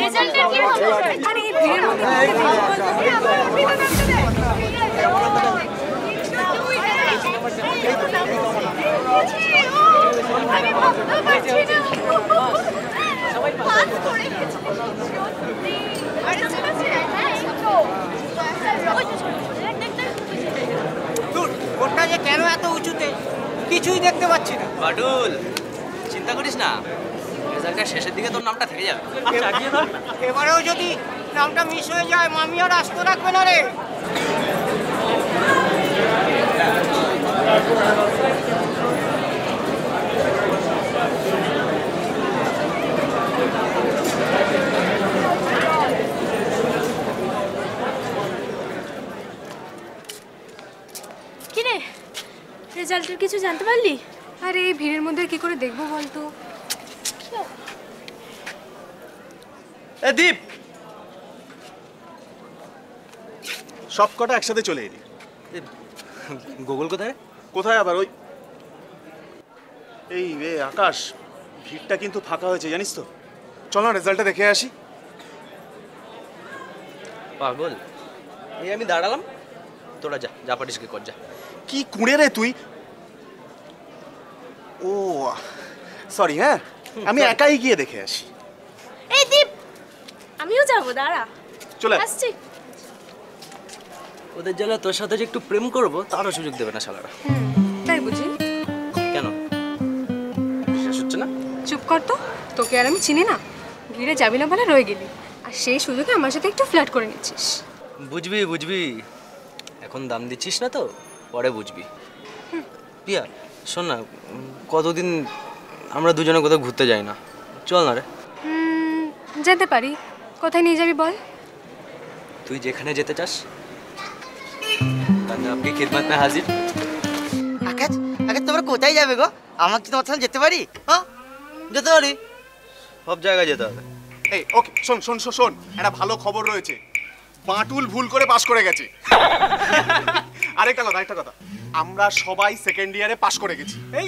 রেজাল্টের কি হবে? আরে এই ভিড়ের মধ্যে আমি ভাবতে পারছি না সবাই পাস করে গেছে আরে চলছে হ্যাঁ তো দূর ওটা যে কেন এত উঁচুতে কিছুই দেখতে পাচ্ছি না। বাডুল চিন্তা করিস না, রেজাল্টের শেষের দিকে তোর নামটা থেকে যাবে। এবারেও যদি নামটা মিস হয়ে যায় মামি আর আস্ত রাখবে না রে। কিরে রেজাল্টের কিছু জানতে পারলি? আরে এই ভিড়ের মধ্যে কি করে দেখবো বলতো? দীপ সব কটা একসাথে চলে এলি। গুগল কোথায়? কোথায় আবার ওই এই আকাশ, ভিড়টা কিন্তু ফাঁকা হয়েছে জানিস তো। চল না রেজাল্টটা দেখে আসি। পাগল, এই আমি দাঁড়ালাম, তোরা যা যা পারিস কি কর যা। কি কুঁড়ে রে তুই। ও সরি, হ্যাঁ আমি একাই গিয়ে দেখে আসি। এই দীপ আমিও যাবো, দাঁড়া চলে আসছি। ওদের জ্বালা তোর সাথে যে একটু প্রেম করবো তারও সুযোগ দেবে না শালারা। তাই বুঝি? কেন বিশ্বাস হচ্ছে না? চুপ কর তো, তোকে আর আমি চিনি না। ভিড়ে যাবি না বলে রয়ে গেলি, আর সেই সুযোগে আমার সাথে একটু ফ্লার্ট করে নিচ্ছিস। বুঝবি বুঝবি, এখন দাম দিচ্ছিস না তো, পরে বুঝবি। পিয়া শোন না, কতদিন আমরা দুজনে কোথাও ঘুরতে যাই না, চল না রে। যেতে পারি, কোথায় নিয়ে যাবি বল? তুই যেখানে যেতে চাস, আপনি খিদমত में हाजिर। আকাশ আকাশ তোমরা কোথায় যাবে গো? আমার কি তোমার সাথে যেতে পারি? হ্যাঁ যেতে পারি, সব জায়গায় যেতে হবে। এই ওকে শোন শোন শোন শোন, একটা ভালো খবর রয়েছে, বাটুল ভুল করে পাস করে গেছে। আরেকটা কথা, আমরা সবাই সেকেন্ড ইয়ারে পাস করে গেছি। এই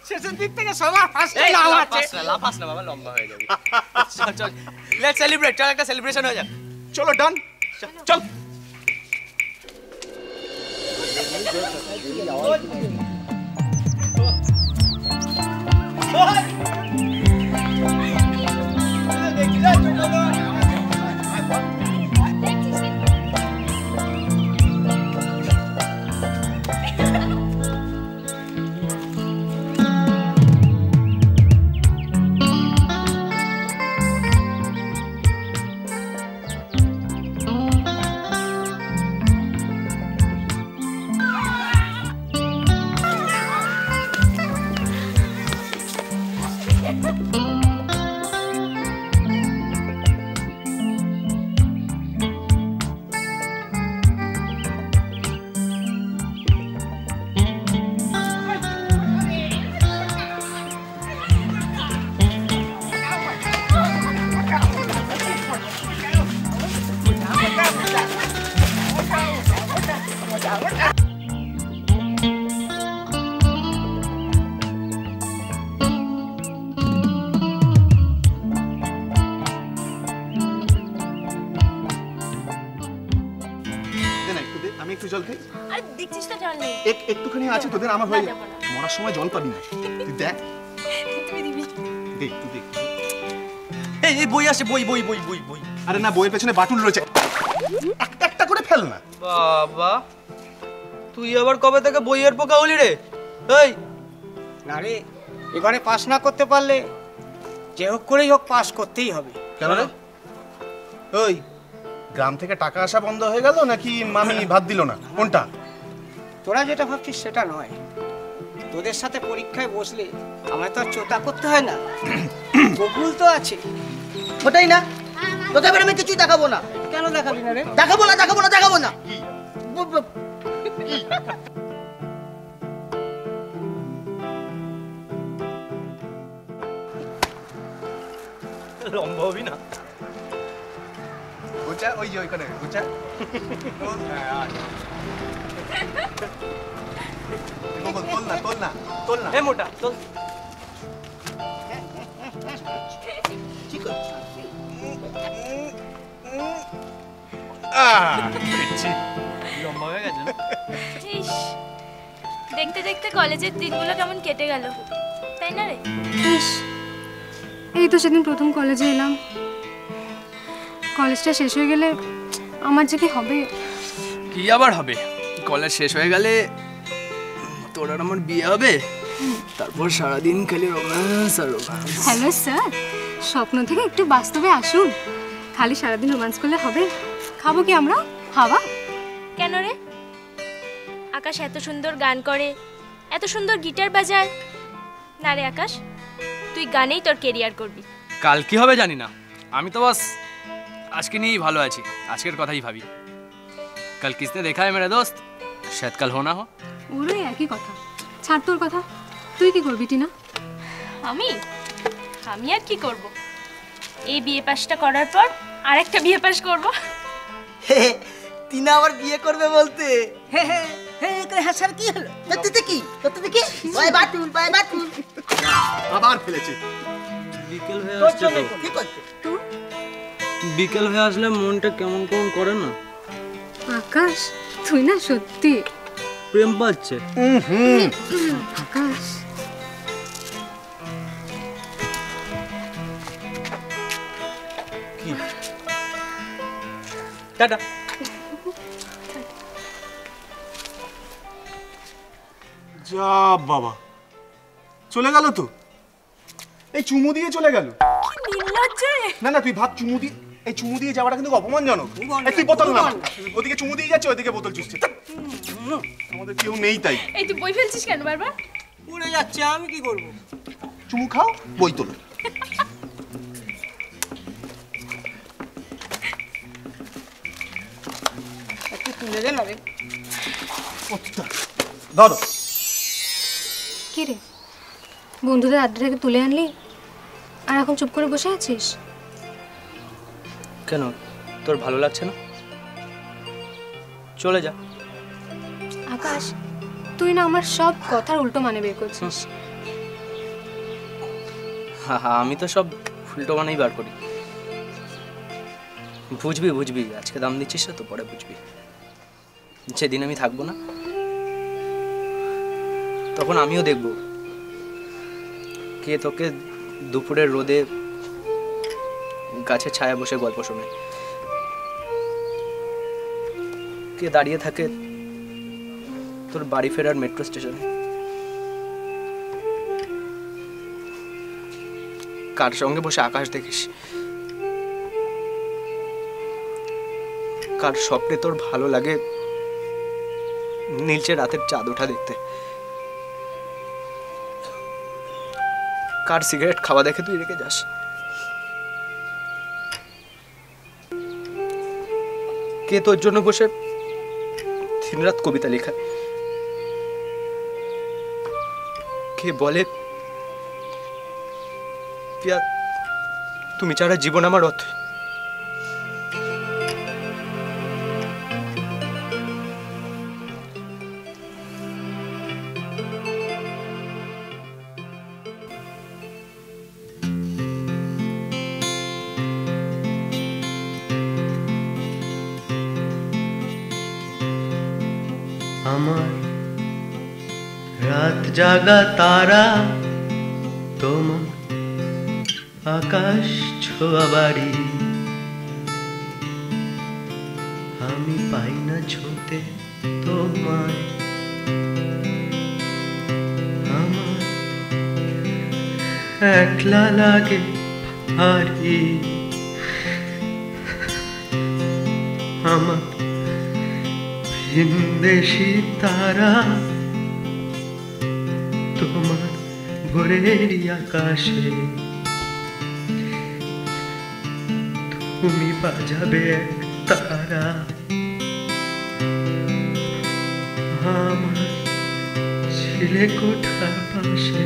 শেষের দিক থেকে সবার ফার্স্টে নাম আছে। লাফাস না বাবা, লম্বা হয়ে যাবে। চল চল লেটস সেলিব্রেট, চল একটা সেলিব্রেশন হয়ে যাক। চলো ডান, চল। আমি একটু জল খাই। আরে দেখছিস তো জল নেই। একটুখানি আছে তোদের, আমার হয়ে যাবে। মরার সময় জল পাবি না, তুই দেখ। তুই দিবি? দেখ তুই দেখ। এই বই আসে, বই বই বই বই বই। আরে না, বইয়ের পেছনে বাটুল রয়েছে, একটা একটা করে ফেল না। বাবা তুই আবার কবে থেকে বইয়ের পোকা হলি রে? এই না রে, এবারে পাস না করতে পারলে যে হোক করেই হোক পাস করতেই হবে। কেন রে? ওই গ্রাম থেকে টাকা আসা বন্ধ হয়ে গেল নাকি মামি ভাত দিল না, কোনটা? তোরা যেটা ভাবছিস সেটা নয়, তোদের সাথে পরীক্ষায় বসলে আমায় তো আর চোতা করতে হয় না, বকুল তো আছে। ওটাই না, তোকে এবার আমি কিছুই দেখাবো না। কেন দেখাবি না রে? দেখাবো না দেখাবো না দেখাবো না। লম্বা হবি না? গোচা ওই যে ওইখানে গোচা। তোল না। এ মোটা চল। কি করছিস? লম্বা হয়ে গেছে না? ইস, দেখতে দেখতে কলেজের দিনগুলো কেমন কেটে গেল, তাই না রে? ইস, এই তো সেদিন প্রথম কলেজে এলাম। কলেজটা শেষ হয়ে গেলে আমার যে কি হবে। কি আবার হবে? কলেজ শেষ হয়ে গেলে তোর আর আমার বিয়ে হবে, তারপর সারাদিন খালি রোম্যান্স আর রোম্যান্স। হ্যালো স্যার, স্বপ্ন থেকে একটু বাস্তবে আসুন। খালি সারাদিন রোম্যান্স করলে হবে? খাবো কি আমরা? হাওয়া? কেন রে? আকাশ এত সুন্দর গান করে, এত সুন্দর গিটার বাজায়। না রে আকাশ, তুই গানেই তোর কেরিয়ার করবি। কাল কি হবে জানি না, আমি তো বাস আজকে নিয়েই ভালো আছি, আজকের কথাই ভাবি। কাল কিসনে দেখা है मेरे दोस्त, शायद कल हो ना हो। ওরই একই কথা। ছাড় তোর কথা। তুই কি করবি টিনা? আমি আমি আর কি করব? এই বিএ পাসটা করার পর আরেকটা বিএ পাস করব। টিনা আবার বিয়ে করবে বলতে হে হে হে করে হাসার কি হলো? সত্যি কি? সত্যি কি? বাই বাটুল বাই বাটুল। আবার ফেলেছে। বিকেল হয়ে আসছে তো, কি করছে? বিকেল হয়ে আসলে মনটা কেমন কেমন করে না? আকাশ, তুই না সত্যি প্রেম পাচ্ছে। আকাশ। টাটা। যা বাবা, চলে গেল তো। এই চুমু দিয়ে চলে গেল। না না, তুই ভাব চুমু দিয়ে, এই চুমু দিয়ে যাওয়াটা কিন্তু অপমানজনক। এই তুই বোতল না, ওদিকে চুমু দিয়ে যাচ্ছে, ওদিকে বোতল চুষছে। আমাদের কেউ নেই তাই। এই তুই বই ফেলছিস কেন বারবার? উড়ে যাচ্ছে, আমি কি করব? চুমু খাও, বই তোলো। একটু তুলে দে না রে। ধরো। কি রে, বন্ধুদের আড্ডা থেকে তুলে আনলি আর এখন চুপ করে বসে আছিস? কেন, তোর ভালো লাগছে না? চলে যা। আকাশ, তুই না আমার সব কথার উল্টো মানে বের করছিস। আমি তো সব উল্টো মানেই বার করি। বুঝবি বুঝবি, আজকে দাম দিচ্ছিস না তো, পরে বুঝবি। যেদিন আমি থাকবো না তখন আমিও দেখব কে তোকে দুপুরের রোদে গাছের ছায়া বসে গল্প শোনে, কে দাঁড়িয়ে থাকে তোর বাড়ি ফেরার মেট্রো স্টেশনে, কার সঙ্গে বসে আকাশ দেখিস, কার স্বপ্নে তোর ভালো লাগে নীলচে রাতের চাঁদ ওঠা দেখতে, কার সিগারেট খাওয়া দেখে তুই রেখে যাস, কে তোর জন্য বসে দিনরাত কবিতা লেখা, কে বলে পিয়া তুমি ছাড়া জীবন আমার অর্থ। আমার রাত জাগা তারা তোমার আকাশ ছোঁয়া বাড়ি, আমি পাই না ছুঁতে তোমায়, আমার একলা লাগে ভারী, আমার ভিনদেশি তারা তোমার ভোরের আকাশে, তুমি বাজাবে এক তারা, আমার ছিলে কোঠার পাশে,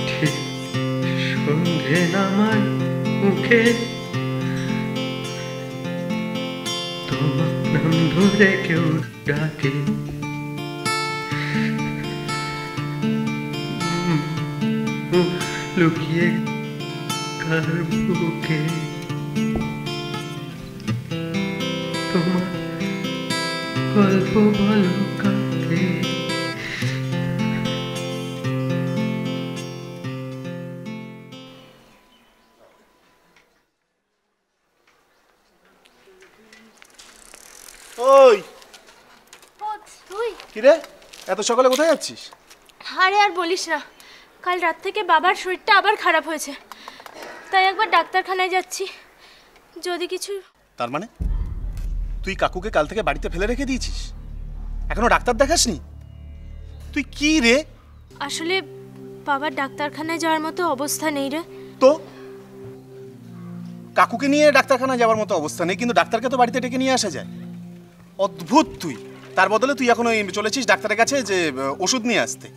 ঠিক সন্ধে নামার মুখে তোমার নাম ধরে কেউ ডাকে, লুকিয়ে কার বুকে তোমার গল্প বলো কাকে। ওই তুই? কিরে, এত সকালে কোথায় যাচ্ছিস? আরে আর বলিস না, কাল রাত থেকে বাবার শরীরটা আবার খারাপ হয়েছে, তাই একবার ডাক্তারখানায় যাচ্ছি। যদি কিছু... তার মানে তুই কাকুকে কাল থেকে বাড়িতে ফেলে রেখে দিয়েছিস? এখনো ডাক্তার দেখাসনি? তুই কি রে? আসলে বাবার ডাক্তারখানায় যাওয়ার মতো অবস্থা নেই রে। তো কাকুকে নিয়ে ডাক্তারখানায় যাওয়ার মতো অবস্থা নেই, কিন্তু ডাক্তারকে তো বাড়িতে ডেকে নিয়ে আসা যায়। অদ্ভুত তুই। তার বদলে তুই এখন চলেছিস ডাক্তারের কাছে যে ওষুধ নিয়ে আসতে।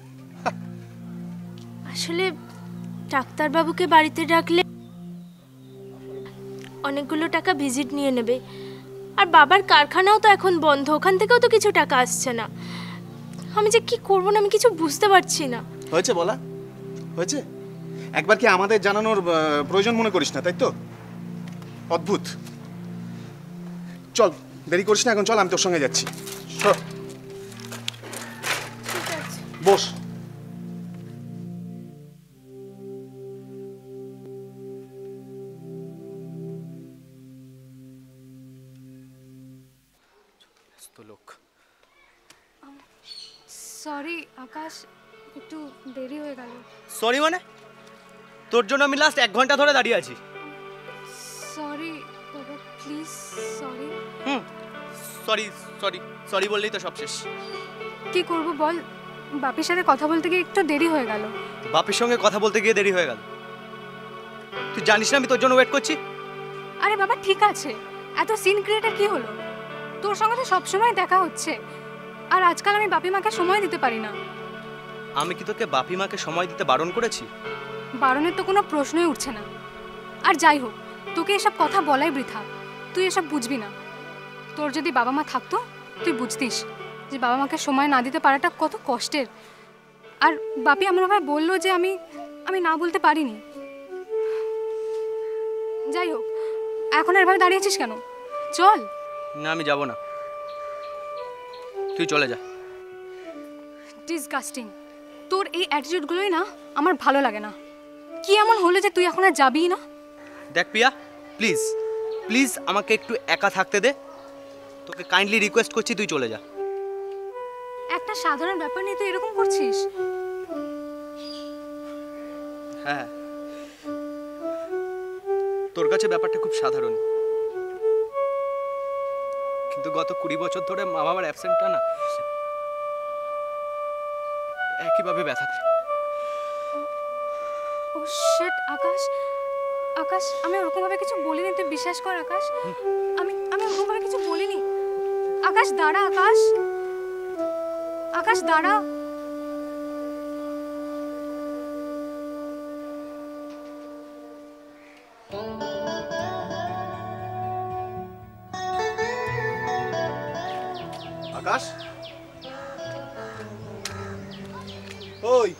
আসলে ডাক্তারবাবুকে বাড়িতে ডাকলে অনেকগুলো টাকা ভিজিট নিয়ে নেবে, আর বাবার কারখানাও তো এখন বন্ধ, ওখান থেকেও তো কিছু টাকা আসছে না। আমি যে কি করবো না আমি কিছু বুঝতে পারছি না। হয়েছে বলা হয়েছে? একবার কি আমাদের জানানোর প্রয়োজন মনে করিস না, তাই তো? অদ্ভুত। চল, দেরি করিস না, এখন চল, আমি তোর সঙ্গে যাচ্ছি। বস। লোক। সরি আকাশ, একটু দেরি হয়ে গেল। সরি মানে? তোর জন্য আমি লাস্ট 1 ঘন্টা ধরে দাঁড়িয়ে আছি। সরি বাবা, please sorry. Sorry sorry sorry বললেই তো সব শেষ। কি করব বল, বাপির সাথে কথা বলতে গিয়ে একটু দেরি হয়ে গেল। বাপের সঙ্গে কথা বলতে গিয়ে দেরি হয়ে গেল? তুই জানিস না আমি তোর জন্য ওয়েট করছি? আরে বাবা ঠিক আছে, এত সিন ক্রিয়েটার কি হলো? তোর সঙ্গে তো সবসময় দেখা হচ্ছে, আর আজকাল আমি বাপি মাকে সময় দিতে পারি না। আমি কি তোকে বাপি মাকে সময় দিতে বারণ করেছি? বারণের তো কোনো প্রশ্নই উঠছে না। আর যাই হোক, তোকে এসব কথা বলাই বৃথা, তুই এসব বুঝবি না। তোর যদি বাবা মা থাকতো তুই বুঝতিস যে বাবা মাকে সময় না দিতে পারাটা কত কষ্টের। আর বাপি এমনভাবে বললো যে আমি না বলতে পারিনি। যাই হোক, এখন এভাবে দাঁড়িয়েছিস কেন? চল। না, আমি যাব না, তুই চলে যা। ডিসগাস্টিং, তোর এই অ্যাটিটিউডগুলোই না আমার ভালো লাগে না। কি এমন হলো যে তুই এখন আর যাবিই না? দেখ পিয়া, প্লিজ প্লিজ আমাকে একটু একা থাকতে দে, তোকে কাইন্ডলি রিকোয়েস্ট করছি, তুই চলে যা। একটা সাধারণ ব্যাপার নিয়ে তুই এরকম করছিস? হ্যাঁ, তোর কাছে ব্যাপারটা খুব সাধারণ, কিন্তু গত 20 বছর ধরে মা বাবার অ্যাবসেন্টটা না একইভাবে ব্যথা দেয়। ও শিট, আকাশ আকাশ, আমি ওরকমভাবে কিছু বলিনি, তুই বিশ্বাস কর আকাশ। আমি ওরকমভাবে কিছু বলিনি। আকাশ দাঁড়া, আকাশ আকাশ দাঁড়া। আকাশ, ওই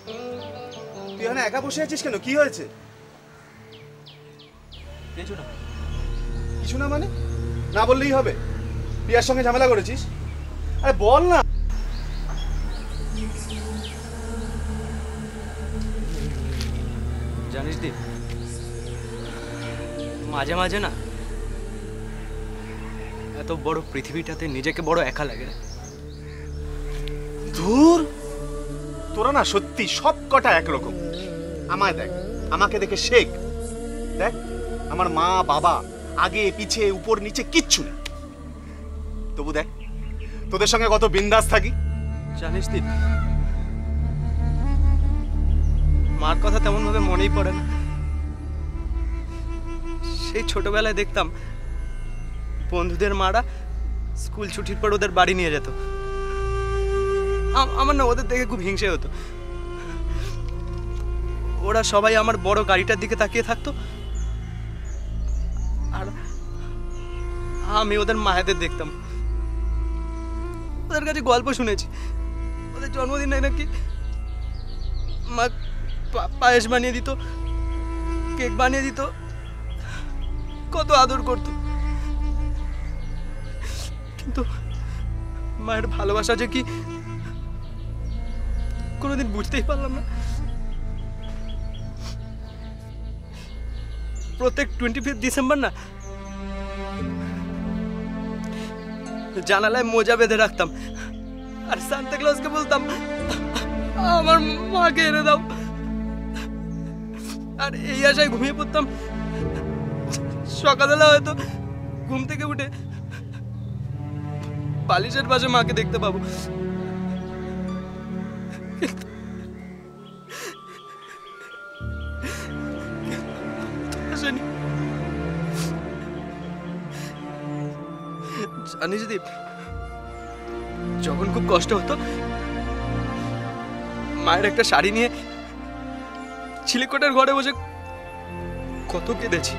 তুই এখানে একা বসে আছিস কেন? কি হয়েছে? কিছু না। কিছু না মানে? না বললেই হবে? পিয়ার সঙ্গে ঝামেলা করেছিস? আরে বল না। জানিস দীপ, মাঝে মাঝে না এত বড় পৃথিবীটাতে নিজেকে বড় একা লাগে। ধুর, তোরা না সত্যি সব কটা একরকম। আমায় দেখ, আমাকে দেখে শেখ। দেখ, আমার মা বাবা আগে পিছে উপর নিচে কিচ্ছু নেই, তবু দেখ তোদের সঙ্গে কত বিন্দাস থাকি। জানিস দীপ, মার কথা তেমন ভাবে মনেই পড়ে না। সেই ছোটবেলায় দেখতাম বন্ধুদের মারা স্কুল ছুটির পর ওদের বাড়ি নিয়ে যেত। আমার না ওদের দেখে খুব হিংসে হতো। ওরা সবাই আমার বড় গাড়িটার দিকে তাকিয়ে থাকতো, আর আমি ওদের মায়েদের দেখতাম। ওদের কাছে গল্প শুনেছি, ওদের জন্মদিনে নাকি মা পায়েস বানিয়ে দিত, কেক বানিয়ে দিত, কত আদর করত। কিন্তু মায়ের ভালোবাসা যে কি কোনোদিন বুঝতেই পারলাম না। প্রত্যেক 25 ডিসেম্বর না জানালায় মোজা বেঁধে রাখতাম আর সান্তা ক্লজকে বলতাম আমার মাকে এনে দাও, আর এই আশায় ঘুমিয়ে পড়তাম সকালবেলা হয়তো ঘুম থেকে উঠে বালিশের পাশে মাকে দেখতে পাবো। জানিস দীপ, যখন খুব কষ্ট হতো মায়ের একটা শাড়ি নিয়ে চিলেকোটার ঘরে বসে কত কেঁদেছি।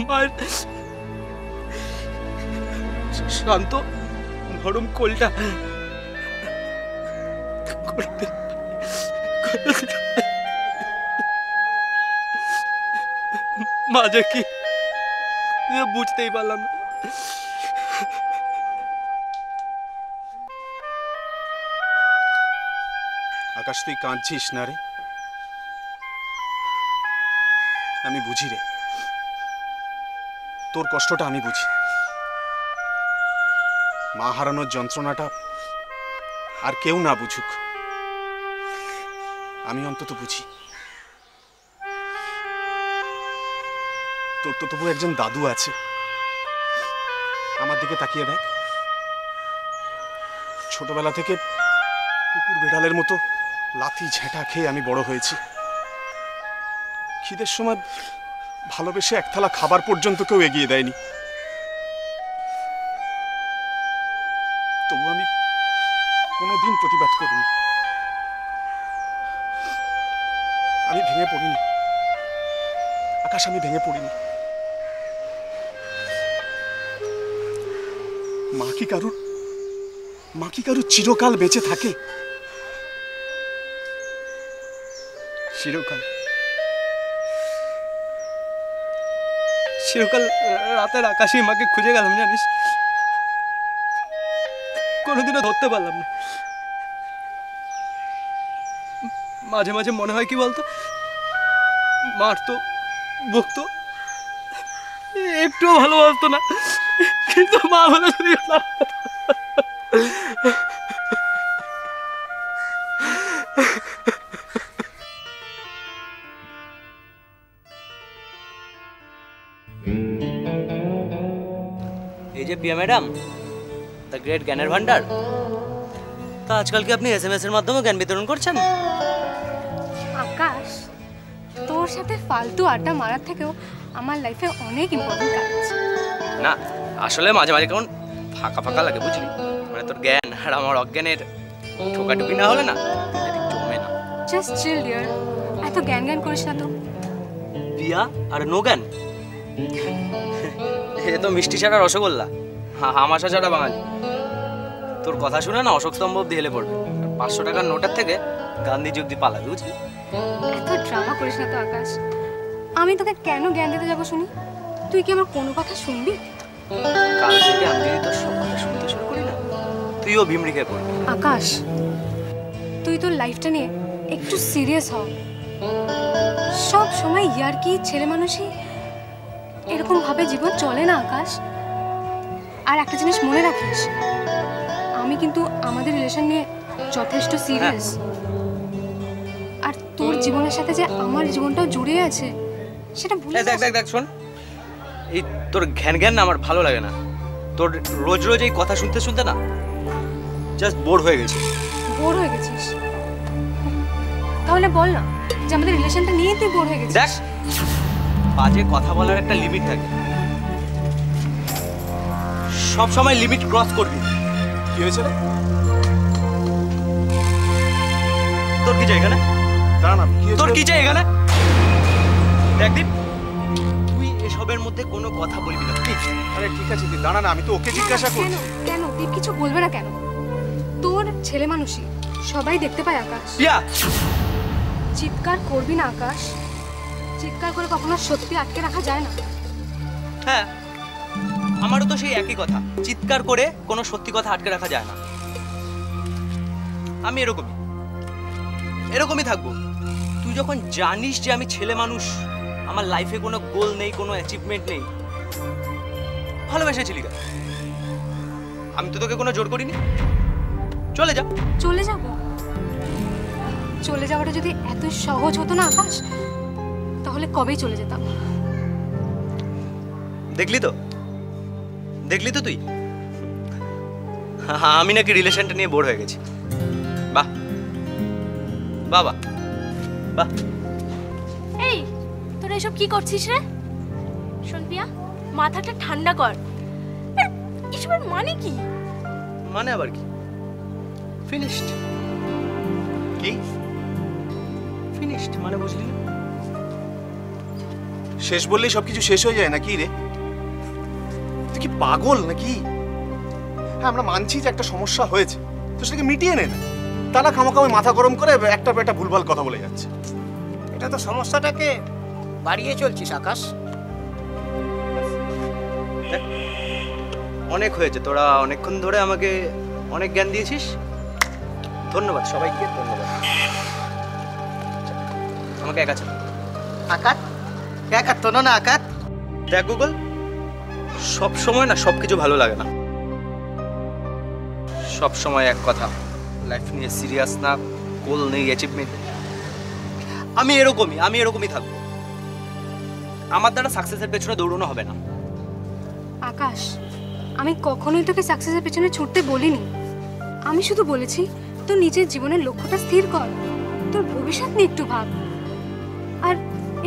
মায়ের শান্ত নরম কোলটা মাঝে কি বুঝতেই পারলাম না। আকাশ, তুই কাঁদছিস না রে? আমি বুঝি রে, তোর কষ্টটা আমি বুঝি। মা হারানোর যন্ত্রণাটা আর কেউ না বুঝুক, আমি অন্তত বুঝি। তোর তো তবু একজন দাদু আছে। আমার দিকে তাকিয়ে দেখ, ছোটবেলা থেকে কুকুর বেড়ালের মতো লাথি ঝেঁটা খেয়ে আমি বড় হয়েছি। খিদের সময় ভালোবেসে এক থালা খাবার পর্যন্ত কেউ এগিয়ে দেয়নি। তবু আমি কোনোদিন প্রতিবাদ করিনি। আমি ভেঙে পড়িনি আকাশ, আমি ভেঙে পড়িনি। মা কি কারুর চিরকাল বেঁচে থাকে? চিরকাল চিরকাল রাতের আকাশে মাকে খুঁজে গেলাম, জানিস, কোনোদিনও ধরতে পারলাম না। মাঝে মাঝে মনে হয় কি বলতো, মারতো, বকতো, একটুও ভালোবাসতো না, কিন্তু মা বলে এই যে পিয়া ম্যাডাম, দ্য গ্রেট জ্ঞানের ভান্ডার, তা আজকাল কি আপনি SMS এর মাধ্যমে জ্ঞান বিতরণ করছেন? আকাশ, তোর সাথে ফালতু আড্ডা মারার থেকেও আমার লাইফে অনেক ইম্পর্টেন্ট কাজ আছে। না, আসলে মাঝে মাঝে কেমন ফাঁকা ফাঁকা লাগে, বুঝলি? মানে তোর জ্ঞান আর আমার অজ্ঞানের ঠোকাটুকি না হলে না জমে না। জাস্ট চিল ডিয়ার, এত জ্ঞান জ্ঞান করিস না তো। পিয়া আর নো জ্ঞান, এ তো মিষ্টি ছাড়া রসগোল্লা, হামাশা ছাড়া বাঙালি। তোর কথা শুনে না অশোক স্তম্ভ অব্দি হেলে পড়বে। 500 টাকার নোটের থেকে গান্ধীজি অব্দি পালাবে, বুঝলি? এত ড্রামা করিস না তো আকাশ। আমি তোকে কেন জ্ঞান দিতে যাবো শুনি? তুই কি আমার কোনো কথা শুনবি? কাল থেকে আমি যদি তোর সব কথা শুনতে শুরু করি না, তুইও ভিমরি খেয়ে পড়বি। আকাশ, তুই তোর লাইফটা নিয়ে একটু সিরিয়াস হ। সব সময় ইয়ার্কি ছেলে মানুষই এরকম ভাবে জীবন চলে না আকাশ। আর একটা জিনিস মনে রাখিস, আমি কিন্তু আমাদের রিলেশন নিয়ে যথেষ্ট সিরিয়াস। আর তোর জীবনের সাথে যে আমার জীবনটাও জুড়ে আছে সেটা ভুলে দেখ দেখ দেখ শোন, এই তোর ঘ্যান ঘ্যান না আমার ভালো লাগে না। তোর রোজ রোজ এই কথা শুনতে শুনতে না জাস্ট বোর হয়ে গেছে। বোর হয়ে গেছিস? তাহলে বল না যে আমাদের রিলেশনটা নিয়ে তুই বোর হয়ে গেছিস। দেখ, বাজে কথা বলার একটা লিমিট থাকে, সব সময় লিমিট ক্রস করবি। কি হয়েছে রে? তোর কি চাই এখানে? দাঁড়া, তোর কি চাই এখানে? দেখ দীপ, তুই এসবের মধ্যে কোনো কথা বলবি না। আরে ঠিক আছে, তুই দাঁড়া না, আমি তো ওকে জিজ্ঞাসা করছি। কেন তুই কিছু বলবে না কেন? তোর ছেলে মানুষই সবাই দেখতে পায় আকাশ। পিয়া, চিৎকার করবি না আকাশ। চিৎকার করে কখনো সত্যি আটকে রাখা যায় না। হ্যাঁ, আমারও তো সেই একই কথা, চিৎকার করে কোনো সত্যি কথা আটকে রাখা যায় না। আমি এরকমই থাকবো। তুই যখন জানিস যে আমি ছেলে মানুষ, আমার লাইফে কোনো গোল নেই, কোনো অ্যাচিভমেন্ট নেই, ভালোবেসেছিলি কেন? আমি তো তোকে কোনো জোর করিনি। চলে যা। চলে যাব? চলে যাওয়াটা যদি এত সহজ হতো না আকাশ, তাহলে কবেই চলে যেতাম। দেখলি তো তুই, আমি নাকি রিলেশনটা নিয়ে বোর হয়ে গেছি। বাহ বাবা বাহ। এই তোরা এসব কি করছিস রে? শোন পিয়া, মাথাটা ঠান্ডা কর। এসবের মানে কি? মানে আবার কি? ফিনিশড। কি ফিনিশড মানে বুঝলি না? শেষ বললেই সবকিছু শেষ হয়ে যায় নাকি রে? তুই কি পাগল নাকি? হ্যাঁ, আমরা মানছি যে একটা সমস্যা হয়েছে, তো সেটাকে মিটিয়ে নে না। তারা খামাখামে মাথা গরম করে একটা একটা ভুলভাল কথা বলে যাচ্ছে। এটা তো সমস্যাটাকে বাড়িয়ে চলছিস আকাশ। অনেক হয়েছে, তোরা অনেকক্ষণ ধরে আমাকে অনেক জ্ঞান দিয়েছিস। ধন্যবাদ সবাইকে, ধন্যবাদ। আমাকে একা ছিল আকাশ একা তো না আকাশ। দেখ গুগল, সব সময় না সবকিছু ভালো লাগে না। সব সময় এক কথা, লাইফ নিয়ে সিরিয়াস না, গোল নেই, অ্যাচিভমেন্ট। আমি এরকমই থাকবো। আমার দ্বারা সাকসেসের পেছনে দৌড়ানো হবে না। আকাশ, আমি কখনোই তোকে সাকসেসের পেছনে ছুটতে বলিনি। আমি শুধু বলেছি তোর নিজের জীবনের লক্ষ্যটা স্থির কর, তোর ভবিষ্যৎ নিয়ে একটু ভাব। আর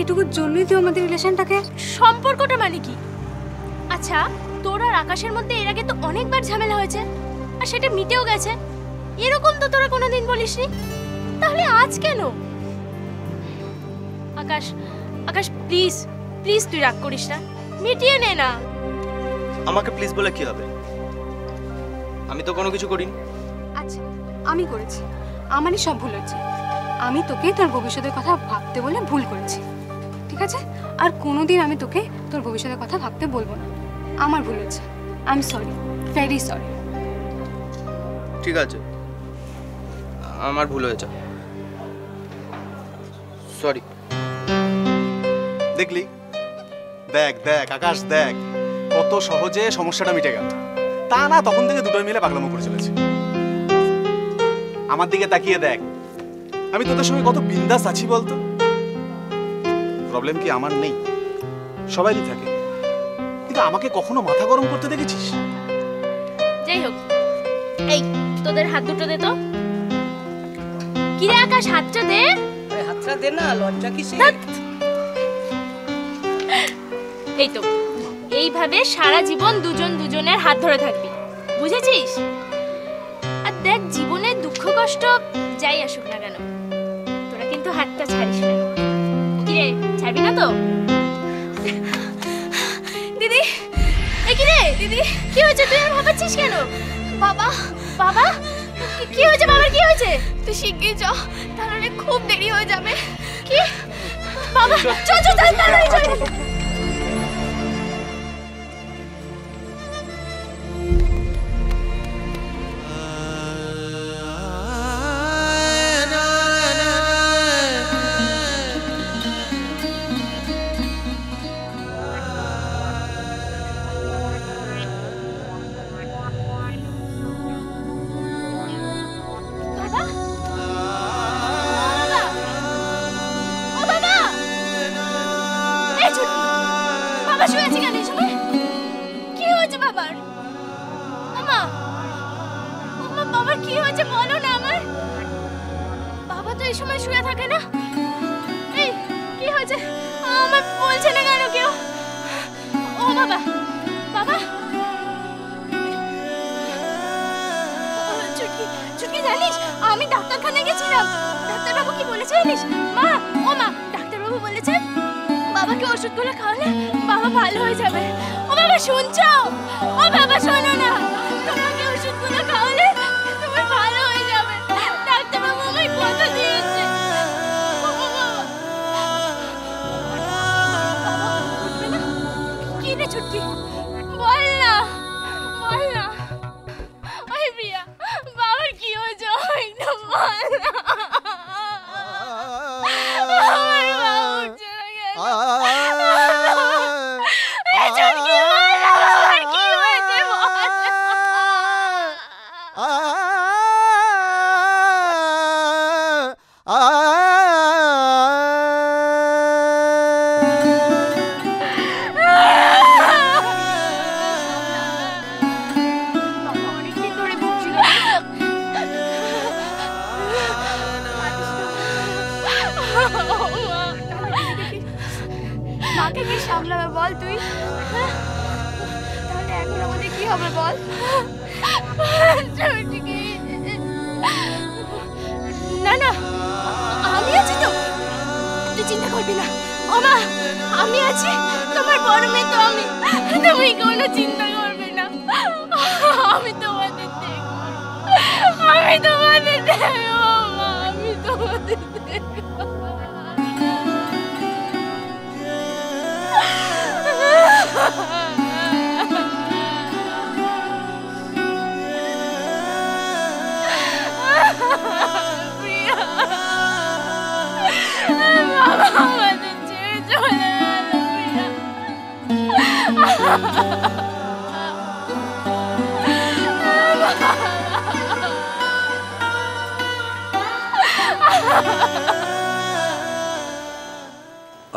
এটুকুর জন্যই তুই আমাদের রিলেশনটাকে। সম্পর্কটা মানে কি? আচ্ছা, তোর আর আকাশের মধ্যে এর আগে তো অনেকবার ঝামেলা হয়েছে, আর সেটা মিটেও গেছে। এরকম তো তোরা কোনোদিন বলিসনি, তাহলে আজ কেন? আকাশ প্লিজ তুই রাগ করিস না, মিটিয়ে নে না। আমাকে প্লিজ বলে কি হবে? আমি তো কোনো কিছু করিনি। আচ্ছা, আমি করেছি, আমারই সব ভুল হয়েছে। আমি তোকে তোর ভবিষ্যতের কথা ভাবতে বলে ভুল করেছি, ঠিক আছে? আর কোনোদিন আমি তোকে তোর ভবিষ্যতের কথা ভাবতে বলবো না। আমার ভুল হয়েছে, I am sorry, very sorry. ঠিক আছে, আমার ভুল হয়েছে, সরি। দেখলি? দেখ আকাশ, দেখ কত সহজে সমস্যাটা মিটে গেল। তা না, তখন থেকে দুটোই মিলে পাগলামো করে চলেছে। আমার দিকে তাকিয়ে দেখ, আমি তোদের সঙ্গে কত বিন্দাস আছি বলতো। প্রবলেম কি আমার নেই? সবাইরই থাকে, কিন্তু আমাকে কখনো মাথা গরম করতে দেখেছিস? যাই হোক, এই তোদের হাত দুটো দে তো। কি রে আকাশ, হাতটা দে। হাতটা দে না, লজ্জা কিসে? এই তো, এইভাবে সারা জীবন দুজন দুজনের হাত ধরে থাকবি, বুঝেছিস? আর দেখ, জীবনে দুঃখ কষ্ট যাই আসুক না কেন, তোরা কিন্তু হাতটা ছাড়িস না। কি রে, ছাড়বি না তো? দিদি, এই কি রে দিদি, কি হয়েছে? তুই আর ভাবাচ্ছিস কেন? বাবা কি হয়েছে? বাবার কি হয়েছে? তুই শিগগির চ, তাহলে খুব দেরি হয়ে যাবে। কি বাবা, চল তাড়াতাড়ি চল। আমি ডাক্তারখানায় গেছিলাম, ডাক্তারবাবু কি বলেছে জানিস? মা ডাক্তারবাবু বলেছে বাবাকে ওষুধগুলো খাওয়ালে বাবা ভালো হয়ে যাবে। ও বাবা শুনছো? ও বাবা শোনো না, তোমাকে ওষুধগুলো খাওয়ালে তুমি ভালো হয়ে যাবে, ডাক্তারবাবু আমায় কথা দিয়েছে। মাকে কে সামলাবে বল তুই? তাহলে এখন আমাদের কি হবে বল? না না, আমি আছি তো, তুই চিন্তা করবি না। ও মা, আমি আছি, তোমার বড় মেয়ে তো আমি, তুমি কোনো চিন্তা করবে না। আমি তোমাদের দেখবো, আমি তোমাদের দেখবো মা, আমি তোমাদের দেখবো।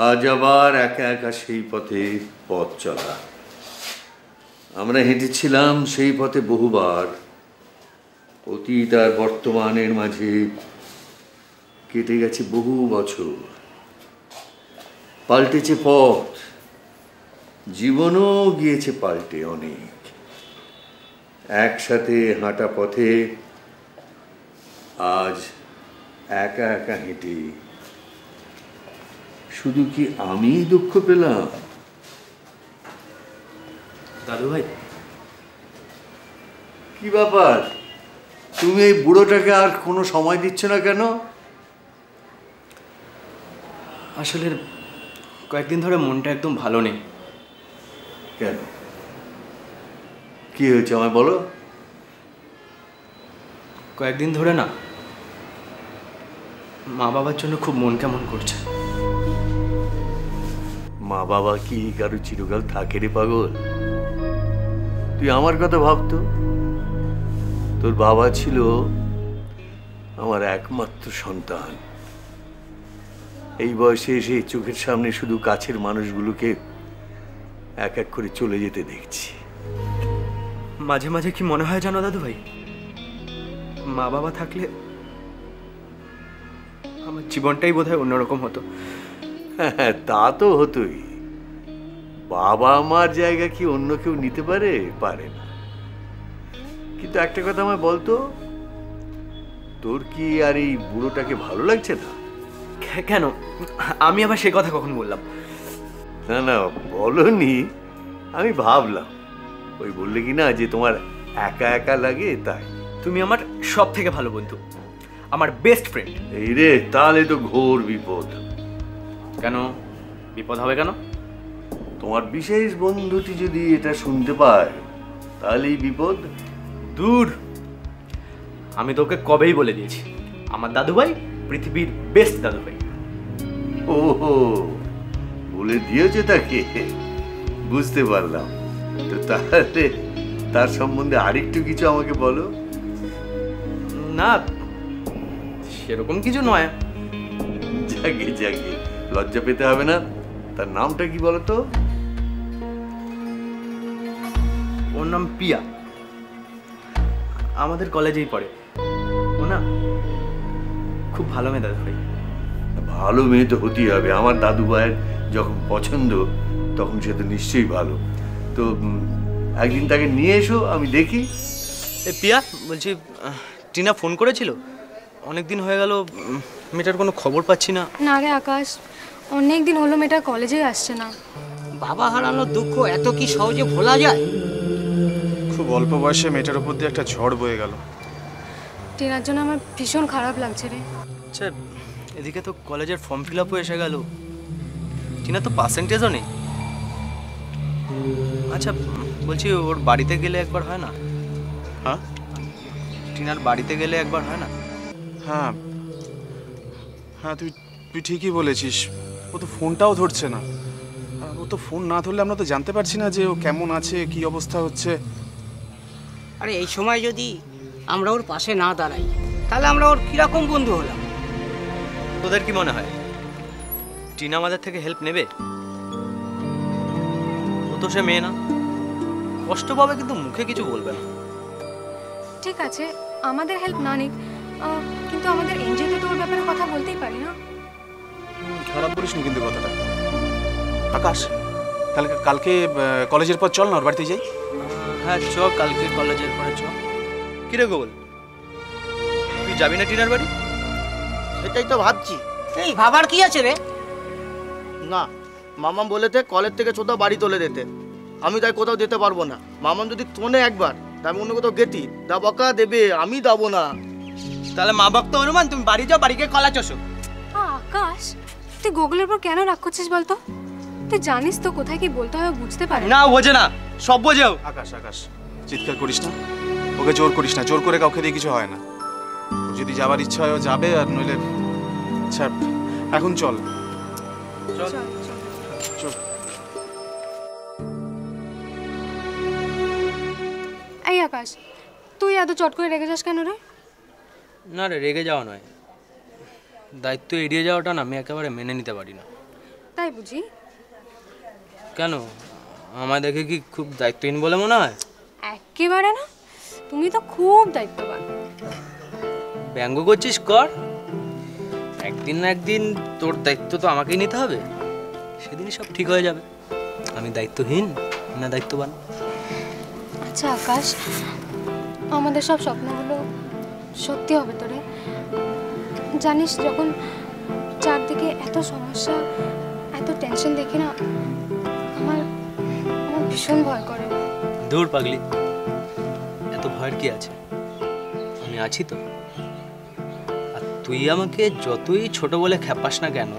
আজ আবার একা একা সেই পথে পথ চলা। আমরা হেঁটেছিলাম সেই পথে বহুবার। অতীত আর বর্তমানের মাঝে কেটে গেছে বহু বছর। পাল্টেছে পথ, জীবনও গিয়েছে পাল্টে অনেক। একসাথে হাঁটা পথে আজ একা একা হেঁটে শুধু কি আমি দুঃখ পেলাম? দাদু ভাই, কি ব্যাপার, তুমি এই বুড়োটাকে আর কোনো সময় দিচ্ছ না কেন? আসলে কয়েকদিন ধরে মনটা একদম ভালো নেই। কেন, কি হয়েছে আমায় বলো? কয়েকদিন ধরে না, মা বাবার জন্য খুব মন কেমন করছে। মা বাবা কি কারো চিরকাল থাকে রে পাগল? তুই আমার কথা ভাবতো, তোর বাবা ছিল আমার একমাত্র সন্তান। এই বয়সে এসে চোখের সামনে শুধু কাছের মানুষগুলোকে এক এক করে চলে যেতে দেখছি। মাঝে মাঝে কি মনে হয় জানো দাদু ভাই, মা বাবা থাকলে আমার জীবনটাই বোধহয় অন্যরকম হতো। হ্যাঁ, তা তো হতোই। বাবা মার জায়গা কি অন্য কেউ নিতে পারে? পারে না। কিন্তু একটা কথা আমায় বলতো, তোর কি আর এই বুড়োটাকে ভালো লাগছে না? কেন, আমি আবার সে কথা কখন বললাম? না না, বলনি, আমি ভাবলাম। ওই বললে কি না যে তোমার একা একা লাগে, তাই। তুমি আমার সব থেকে ভালো বন্ধু, আমার বেস্ট ফ্রেন্ড। এই রে, তাহলে তো ঘোর বিপদ। কেন বিপদ হবে কেন? তোমার বিশেষ বন্ধুটি যদি এটা শুনতে পায় তাহলেই বিপদ। দূর, আমি তোকে কবেই বলে দিয়েছি, আমার দাদু ভাই পৃথিবীর বেস্ট দাদু ভাই। ও বলে দিয়েছে তাকে, বুঝতে পারলাম। তো তাহলে তার সম্বন্ধে আরেকটু কিছু আমাকে বলো। না, সেরকম কিছু নয়। জাগে জাগে, লজ্জা পেতে হবে না। তার নামটা কি বলো তো? ওর নাম পিয়া, আমাদের কলেজেই পড়ে। ও না খুব ভালো মেয়ে দাদু ভাই। ভালো মেয়ে তো হতেই হবে। আমার দাদু ভাইয়ের যখন পছন্দ তখন সে তো নিশ্চয়ই ভালো। তো একদিন তাকে নিয়ে এসো, আমি দেখি। পিয়া, বলছি টিনা ফোন করেছিল? অনেকদিন হয়ে গেল, মেয়েটার কোনো খবর পাচ্ছি না। না রে আকাশ, অনেক দিন হলো মেয়েটা কলেজেই আসছে না। বাবা হারানোর দুঃখ এত কি সহজে ভোলা যায়? খুব অল্প বয়সে মেয়েটার উপর দিয়ে একটা ঝড় বয়ে গেল। টিনার জন্য আমার ভীষণ খারাপ লাগছে রে। আচ্ছা, এদিকে তো কলেজের ফর্ম ফিল আপও এসে গেল, টিনা তো পার্সেন্টেজও নেই। আচ্ছা বলছি, ওর বাড়িতে গেলে একবার হয় না? হ্যাঁ, টিনার বাড়িতে গেলে একবার হয় না? হ্যাঁ হ্যাঁ, তুই ঠিকই বলেছিস। ও তো ফোনটাও ধরছে না। ও তো ফোন না ধরলে আমরা তো জানতে পারছি না যে ও কেমন আছে, কি অবস্থা হচ্ছে। আরে এই সময় যদি আমরা ওর পাশে না দাঁড়াই তাহলে আমরা ওর কিরকম বন্ধু হলাম? তোদের কি মনে হয় টিনা আমাদের থেকে হেল্প নেবে? ও তো সে মেয়ে না, কষ্ট পাবে কিন্তু মুখে কিছু বলবে না। ঠিক আছে, আমাদের হেল্প না নিক, কিন্তু আমাদের এনজিওতে তো ওর ব্যাপারে কথা বলতেই পারি না। খারাপ বলিস না কিন্তু কথাটা। আকাশ, তাহলে কালকে কলেজের পর চল না ওর বাড়িতে যাই। হ্যাঁ চ, কালকে কলেজের পরে চ। কিরে গোল, তুই যাবি না টিনার বাড়ি? সেটাই তো ভাবছি। এই ভাবার কি আছে রে? না, মামা বলেতে কলেজ থেকে ছোট বাড়ি তুলে দিতে। আমি তাই কোথাও যেতে পারবো না। মামা যদি তোনে একবার, তা আমি অন্য কোথাও গেতি, দা বকা দেবে, আমি যাবো না। তাহলে মা বাপ তো অনুমান, তুমি বাড়ি যাও, বাড়িকে কলা চষো। আকাশ, তুই গুগলের উপর কেন রাগ করছিস বলতো? তুই জানিস তো কোথায় কি বলতে হয় বুঝতে পারে না, বোঝে না, সব বোঝেও। আকাশ আকাশ, চিৎকার করিস না, ওকে জোর করিস না। জোর করে কাউকে দিয়ে কিছু হয় না। ওর যদি যাবার ইচ্ছা হয় ও যাবে, আর নইলে আচ্ছা এখন চল। চল। এই আকাশ, তুই এত চট করে রেগে যাস কেন রে? না রে, রেগে যাওয়া নয়, দায়িত্ব এড়িয়ে যাওয়াটা না আমি একেবারে মেনে নিতে পারি না। তাই বুঝি? কেন, আমায় দেখে কি খুব দায়িত্বহীন বলে মনে হয়? একেবারে না, তুমি তো খুব দায়িত্ববান। ব্যঙ্গ করছিস কর, একদিন না একদিন তোর দায়িত্ব তো আমাকেই নিতে হবে, সেদিনই সব ঠিক হয়ে যাবে। আমি দায়িত্বহীন না দায়িত্ববান? আচ্ছা আকাশ, আমাদের সব স্বপ্নগুলো সত্যি হবে তো রে? জানিস, যখন চারদিকে এত সমস্যা, এত টেনশন দেখি না, আমার ভীষণ ভয় করে। দূর পাগলি, এত ভয়ের কি আছে? আমি আছি তো। আর তুই আমাকে যতই ছোট বলে খেপাস না কেন,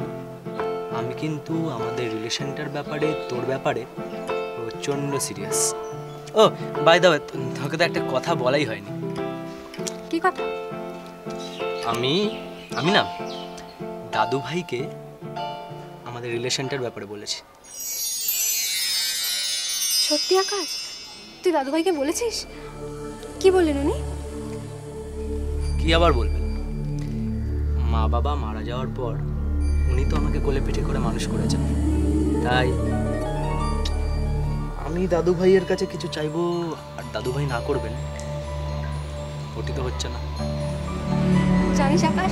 আমি কিন্তু আমাদের রিলেশনটার ব্যাপারে, তোর ব্যাপারে প্রচণ্ড সিরিয়াস। ও বাই দ্য ওয়ে, তোকে তো একটা কথা বলাই হয়নি। কি কথা? আমি না দাদু ভাইকে আমাদের রিলেশনটার ব্যাপারে বলেছি। সত্যি আকাশ, তুই দাদু ভাইকে বলেছিস? কি বললেন উনি? কি আবার বলবেন, মা বাবা মারা যাওয়ার পর উনি তো আমাকে কোলে পিঠে করে মানুষ করেছেন, তাই আমি দাদু ভাইয়ের কাছে কিছু চাইবো আর দাদু ভাই না করবেন, ওটি তো হচ্ছে না। জানিস আকাশ,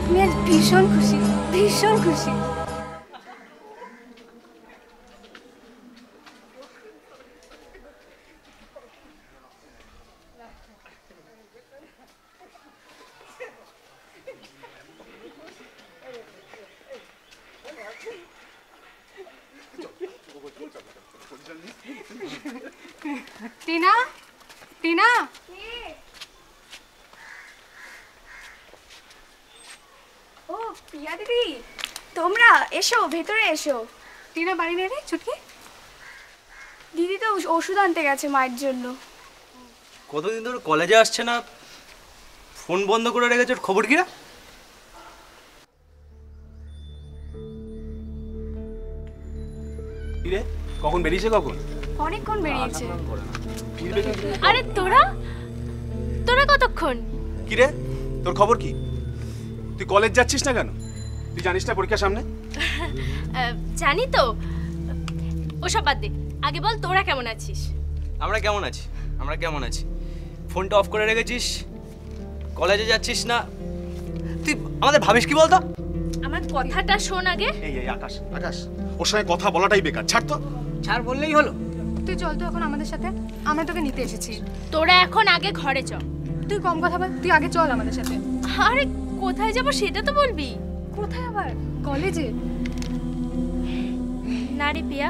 আমি আজ ভীষণ খুশি, ভীষণ খুশি। টিনা, টিনা, ও প্রিয়া দিদি, তোমরা এসো, ভেতরে এসো। টিনা বাড়ি নেই রে ছুটকি? দিদি তো ওষুধ আনতে গেছে মায়ের জন্য। কতদিন ধরে কলেজে আসছে না, ফোন বন্ধ করে রেখেছে, ওর খবর কিরা? রে কখন বেরিয়েছে? কখন? অনেকক্ষণ বেরিয়েছে। ফিরবে কিন্তু। আরে তোরা কতক্ষণ? কি রে, তোর খবর কি? তুই কলেজ যাচ্ছিস না কেন? তুই জানিস না পরীক্ষার সামনে? জানি তো, ওসব বাদ দে, আগে বল তোরা কেমন আছিস? আমরা কেমন আছি? ফোনটা অফ করে রেখেছিস, কলেজে যাচ্ছিস না, তুই আমাদের ভাবিস কি বলতো? আমার কথাটা শোন আগে। এই আকাশ, আকাশ ওর সঙ্গে কথা বলাটাই বেকার, ছাড় তো। ছাড় বললেই হলো। তুই চল তো এখন আমাদের সাথে, আমরা তোকে নিতে এসেছি। তোরা এখন আগে ঘরে চ। তুই কম কথা বল, তুই আগে চল আমাদের সাথে। আরে কোথায় যাব সেটা তো বলবি। কোথায় আবার? কলেজে। না রে পিয়া,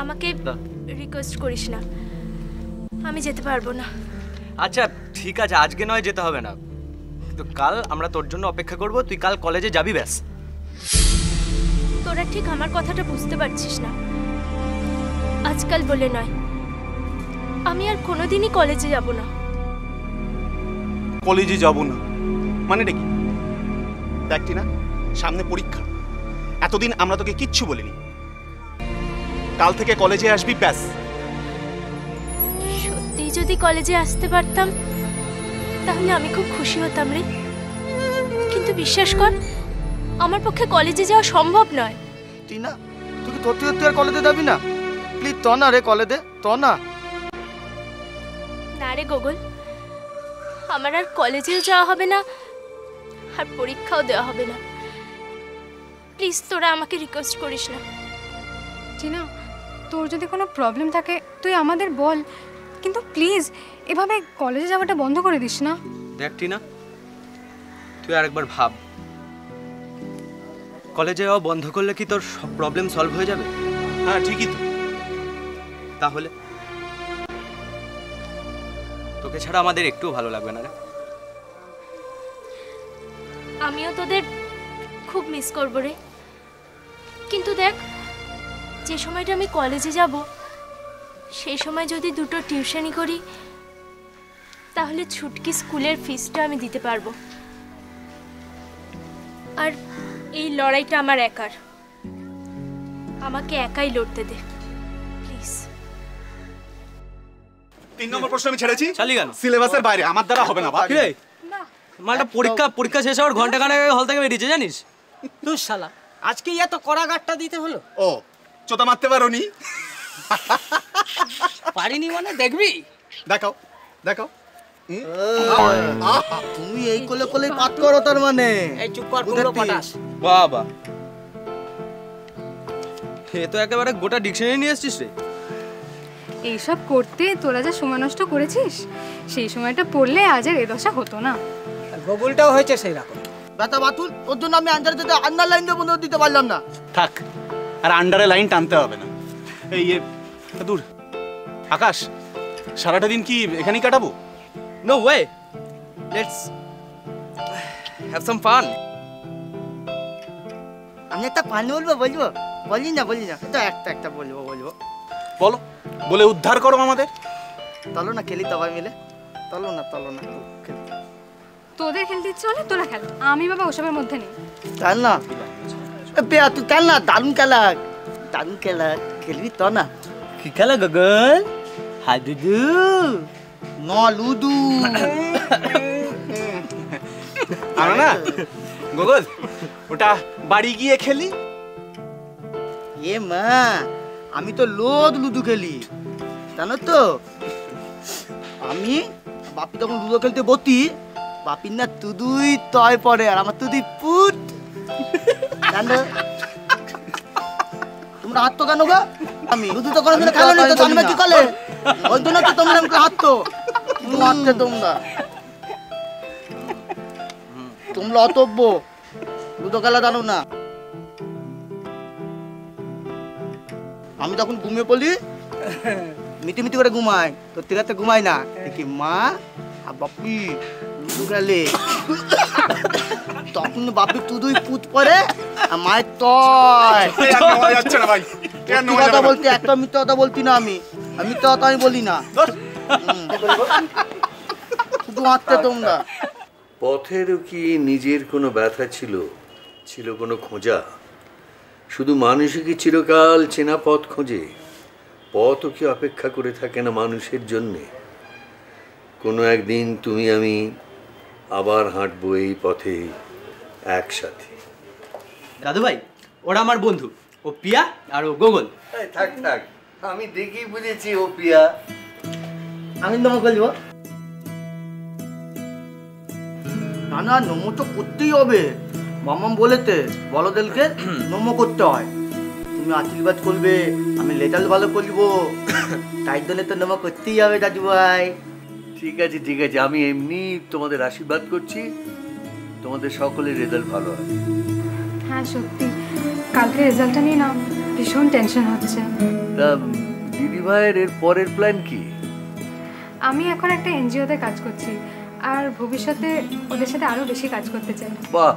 আমাকে রিকোয়েস্ট করিস না, আমি যেতে পারবো না। আচ্ছা ঠিক আছে, আজকে নয় যেতে হবে না, কিন্তু কাল আমরা তোর জন্য অপেক্ষা করব, তুই কাল কলেজে যাবি ব্যাস। তোরা ঠিক আমার কথাটা বুঝতে পারছিস না। আজকাল বলে নয়, আমি আর কোনোদিনই কলেজে যাব না। কলেজে যাব না মানেটা কি? দেখটি না সামনে পরীক্ষা, এতদিন আমরা তোকে কিচ্ছু বলিনি, কাল থেকে কলেজে আসবি ব্যাস। সত্যি যদি কলেজে আসতে পারতাম তাহলে আমি খুব খুশি হতাম রে, কিন্তু বিশ্বাস কর আমার পক্ষে কলেজে যাওয়া সম্ভব নয়। টিনা, তুই কি তুই আর কলেজে যাবি না? প্লিজ তো না রে, কলেজে তো না। না রে গোগল, আমার আর কলেজেও যাওয়া হবে না আর পরীক্ষাও দেওয়া হবে না। প্লিজ তোরা আমাকে রিকোয়েস্ট করিস না। টিনা, তোর যদি কোনো প্রবলেম থাকে তুই আমাদের বল, কিন্তু প্লিজ এভাবে কলেজে যাওয়াটা বন্ধ করে দিস না। দেখ টিনা, তুই আরেকবার ভাব, কলেজে যাওয়া বন্ধ করলে কি তোর সব প্রবলেম সলভ হয়ে যাবে? হ্যাঁ ঠিকই তো। তাহলে তোকে ছাড়া আমাদের একটুও ভালো লাগবে না রে। আমিও তোদের খুব মিস করব রে, কিন্তু দেখ যে সময়টা আমি কলেজে যাব সেই সময় যদি দুটো টিউশনি করি তাহলে ছুটকি স্কুলের ফিসটা আমি দিতে পারবো। আর এই লড়াইটা আমার একার, আমাকে একাই লড়তে দে প্লিজ। 3 নম্বর প্রশ্ন আমি ছেড়েছি, চালি কেন? সিলেবাসের বাইরে, আমার দ্বারা হবে না। কি রে, মালটা পরীক্ষা শেষ হওয়ার ঘন্টা খানেক হল থেকে বেরিয়েছে জানিস? তুই শালা আজকে এত কড়া গাটটা দিতে হলো? ও চোতা মারতে পারোনি? পারিনি মানে দেখবি, দেখাও দেখাও। তুমি এই কোলে কোলে পাত করো তার মানে? এই চুপ কর পুরো পটাশ। বাবা, এ তো একেবারে গোটা ডিকশনারি নিয়ে এসেছিস রে। এইসব করতে তোরা যা সময় নষ্ট করেছিস, সেই সময়টা পড়লে আজ আর এ দশা হতো না। গুগলটাও হয়েছে সেই রকম। ব্যথা বাতুল, ওর জন্য আমি আনসার দিতে আন্ডার লাইন দিয়ে বন্ধ দিতে পারলাম না। থাক, আর আন্ডারে লাইন টানতে হবে না। এই দূর আকাশ, সারাটা দিন কি এখানেই কাটাবো? No way, let's have some fun. আমি একটা পান বলবো, বলি না এটা একটা বলবো। বলো, বলে উদ্ধার করো আমাদের। চলো না খেলি সবাই মিলে, চলো না খেলি। তোদের খেলতে ইচ্ছে হলে তোরা খেল, আমি বাবা ওসবের মধ্যে নেই। চল না বেয়া, তুই চল না, দারুণ খেলা খেলবি তো না। কি খেলা গগন? হাডুডু না লুডু। আনো না গগন, ওটা বাড়ি গিয়ে খেলি। এ মা, আমি তো লুডু খেলি জানো তো। আমি বাপি তখন লুডো খেলতে বসি, বাপির না তুদুই তয় পড়ে আর আমার তুদুই পুট। জানো তোমরা হাত তো কেন গো? আমি লুডু তো কোনোদিন খেলো না, তো জানবে কি করে? ওই জন্য তো তোমরা আমাকে হাত তো হাঁটতে তোমরা অতব্য লুডো খেলা জানো না। আমি তখন ঘুমিয়ে পড়ি, মিটি করে ঘুমাই, তোর থেকে ঘুমাই না। দেখি মা আর বাপি লুডো খেলে, তখন বাপি তুদুই পুত পরে আর মায়ের তয়। কথা বলতে একটা মিথ্যা কথা বলতি না, আমি মিথ্যা কথা আমি বলি না। শুধু হাঁটতে তোমরা। পথেরও কি নিজের কোনো ব্যথা ছিল, ছিল কোনো খোঁজা? শুধু মানুষই কি চিরকাল চেনা পথ খোঁজে? পথও কি অপেক্ষা করে থাকে না মানুষের জন্যে? কোনো একদিন তুমি আমি আবার হাঁটবো এই পথে একসাথে। দাদু ভাই, ওরা আমার বন্ধু, ও পিয়া আর ও গোগল। থাক থাক, আমি দেখেই বুঝেছি ও পিয়া। আমি নমো করবো না, নমো তো করতেই হবে। মামাম বলেতে বলদেরকে নমো করতে হয়। তুমি আশীর্বাদ করবে, আমি রেজাল্ট ভালো করব, তাই জন্য তো নমো করতেই হবে দাদু ভাই। ঠিক আছে ঠিক আছে, আমি এমনি তোমাদের আশীর্বাদ করছি, তোমাদের সকলের রেজাল্ট ভালো হবে। হ্যাঁ সত্যি, কালকে রেজাল্টটা নিয়ে না ভীষণ টেনশন হচ্ছে। তা দিদি ভাইয়ের এর পরের প্ল্যান কি? আমি এখন একটা এনজিওতে কাজ করছি, আর ভবিষ্যতে ওদের সাথে আরো বেশি কাজ করতে চাই। বাহ,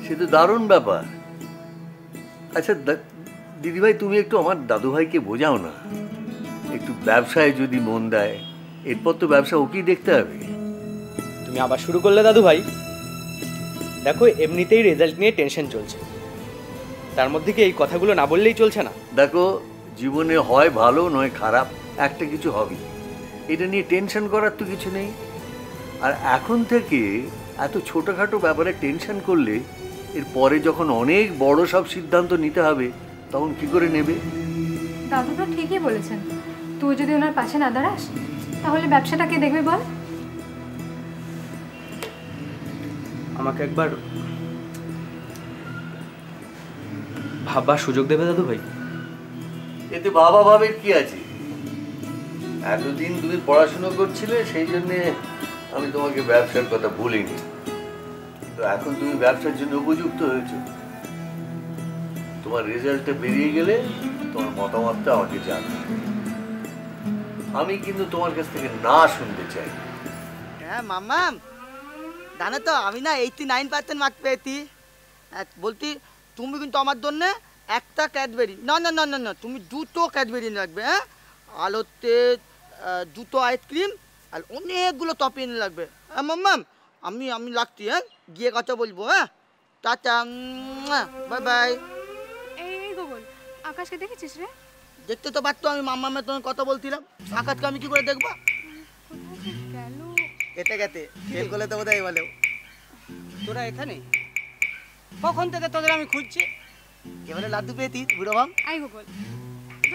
সে তো দারুণ ব্যাপার। আচ্ছা দিদিভাই, তুমি একটু আমার দাদু ভাইকে বোঝাও না, একটু ব্যবসায় যদি মন দেয়, এরপর তো ব্যবসা ওকেই দেখতে হবে। তুমি আবার শুরু করলে দাদু ভাই। দেখো, এমনিতেই রেজাল্ট নিয়ে টেনশন চলছে, তার মধ্যে কি এই কথাগুলো না বললেই চলছে না? দেখো, জীবনে হয় ভালো নয় খারাপ, একটা কিছু হবে। এটা নিয়ে টেনশন করার তো কিছু নেই। আর এখন থেকে এত ছোটোখাটো ব্যাপারে টেনশন করলে এর পরে যখন অনেক বড় সব সিদ্ধান্ত নিতে হবে তখন কি করে নেবে? দাদু তো ঠিকই বলেছেন, তুই যদি ওনার পাশে না দাঁড়াস তাহলে ব্যবসাটা কে দেখবে বল? আমাকে একবার ভাববার সুযোগ দেবে দাদু ভাই? এতে বাবা ভাবের কি আছে? এতদিন তুমি পড়াশোনা করছিলে, সেই জন্যে আমি তোমাকে ব্যবসার কথা বলিনি। তো এখন তুমি ব্যবসার জন্য উপযুক্ত হয়েছো। তোমার রেজাল্টটা বেরিয়ে গেলে তোমার মতামতটা আমাকে জানাবে। আমি কিন্তু তোমার কাছ থেকে না শুনতে চাই। হ্যাঁ মাম্মাম, জানো তো আমি না 89% মার্ক পেয়েছি। বলতি তুমি কিন্তু আমার জন্য একটা ক্যাডবেরি, না না না না না, তুমি দুটো ক্যাডবেরি লাগবে। হ্যাঁ, আর হচ্ছে দুটো আইসক্রিম আর অনেকগুলো টপি এনে লাগবে। হ্যাঁ মাম্মাম, আমি লাগছি। হ্যাঁ, গিয়ে কথা বলবো। হ্যাঁ, টাটা, বাই বাই। এই গোগল, আকাশকে দেখেছিস রে? দেখতে তো পারতো, আমি মাম্মামের তোমার কথা বলছিলাম। আকাশকে আমি কি করে দেখবো? গেল এতে গেতে ফেল করলে তো বোধহয় বলে। তোরা এখানে কখন থেকে তোদের আমি খুঁজছি। এবারে লাড্ডু পেয়েছিস বুড়ো বাম। আই গোগল,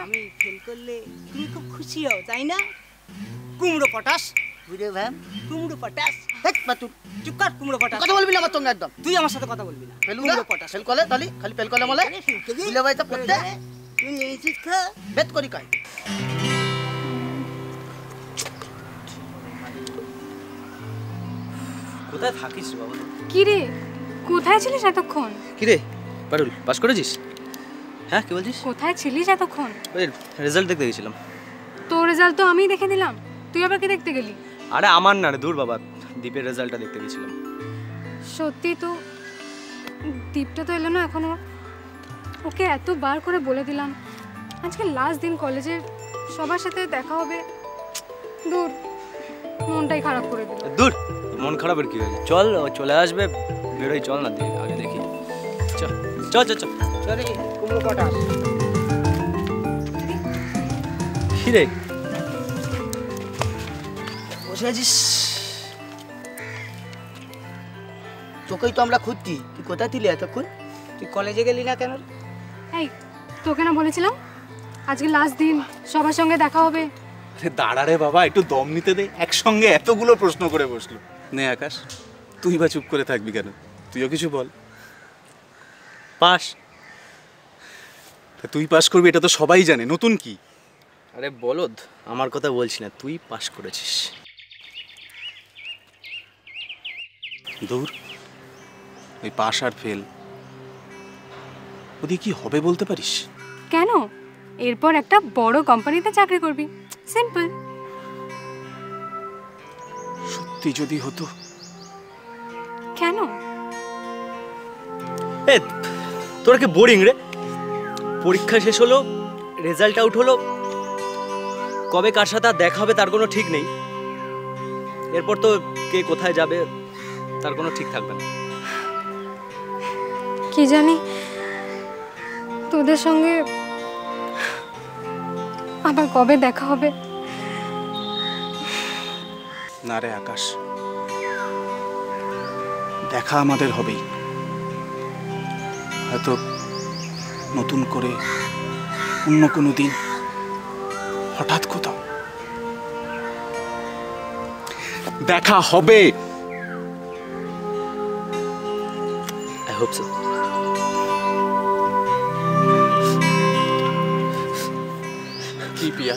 আমি ফেল করলে তুমি খুব খুশি হও, তাই না? কুমড়ো পটাশ, বুড়ো ভাম, কুমড়ো পটাশ। হেট বাতুর, চুপ কর, কুমড়ো পটাশ। কথা বলবি না আমার সঙ্গে একদম। তুই আমার সাথে কথা বলবি না। ফেলু কুমড়ো না পটাশ। ফেল করলে তালি খালি ফেল করলে বলে বুঝলে ভাই তো পড়তে তুই নিয়েছিস খা। বেত করি কাই। কোথায় থাকিস রে বাবা? কি রে, কোথায় ছিলিস এতক্ষণ? কি রে পারুল, পাস করেছিস? হ্যাঁ, কি বলছিস? কোথায় ছিলিস এতক্ষণ? ওই রেজাল্ট দেখতে গেছিলাম। তোর রেজাল্ট তো আমিই দেখে দিলাম, তুই আবার কি দেখতে গেলি? আরে আমার না রে, দূর বাবা, দীপের রেজাল্টটা দেখতে গেছিলাম। সত্যি তো, দীপটা তো এলো না এখনো। ওকে এতবার করে বলে দিলাম আজকে লাস্ট দিন কলেজের, সবার সাথে দেখা হবে। দূর, মনটাই খারাপ করে দিল। দূর, মন খারাপের কি হয়েছে? চল, ও চলে আসবে, বেরোই, চল না আগে দেখি। চল চল চল চল। চলে কুমড়ো পটাশ। কি রে বসে আছিস? তোকেই তো আমরা খুঁজছি, তুই কোথায় ছিলি এতক্ষণ? তুই কলেজে গেলি না কেন? এই, তোকে না বলেছিলাম আজকে লাস্ট দিন, সবার সঙ্গে দেখা হবে। দাঁড়া রে বাবা, একটু দম নিতে দে। একসঙ্গে এতগুলো প্রশ্ন করে বসলো। নে আকাশ, তুই বা চুপ করে থাকবি কেন? তুইও কিছু বল। পাস। তুই পাস করবি এটা তো সবাই জানে, নতুন কি? আরে বলদ, আমার কথা বলছি না, তুই পাস করেছিস। দূর, ওই পাস আর ফেল ওদিকে কি হবে বলতে পারিস? কেন? এরপর একটা বড় কোম্পানিতে চাকরি করবি, সিম্পল। সত্যি যদি হতো। কেন? এ তোরা কি বোরিং রে? পরীক্ষা শেষ হলো, রেজাল্ট আউট হলো, কবে কার সাথে দেখা হবে তার কোনো ঠিক নেই। এরপর তো কে কোথায় যাবে তার কোনো ঠিক থাকবে না। কি জানি তোদের সঙ্গে আবার কবে দেখা হবে। না রে আকাশ, দেখা আমাদের হবেই, হয়তো নতুন করে অন্য কোনো দিন, হঠাৎ কোথাও দেখা হবে। I hope so. কি পিয়া,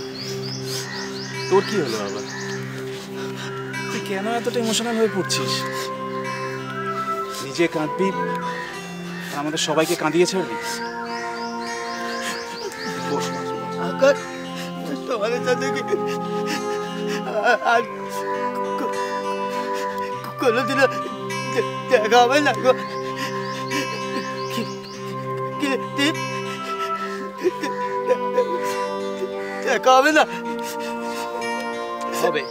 তোর কি হলো আবার? তুই কেন এতটা ইমোশনাল হয়ে পড়ছিস? নিজে কাঁদবি, আমাদের সবাইকে কাঁদিয়ে ছাড়বি? বস। আকাশ, তোমাদের সাথে কি আর কোনোদিনও দেখা হবে না গো? কি দীপ, দেখা হবে না? হবে,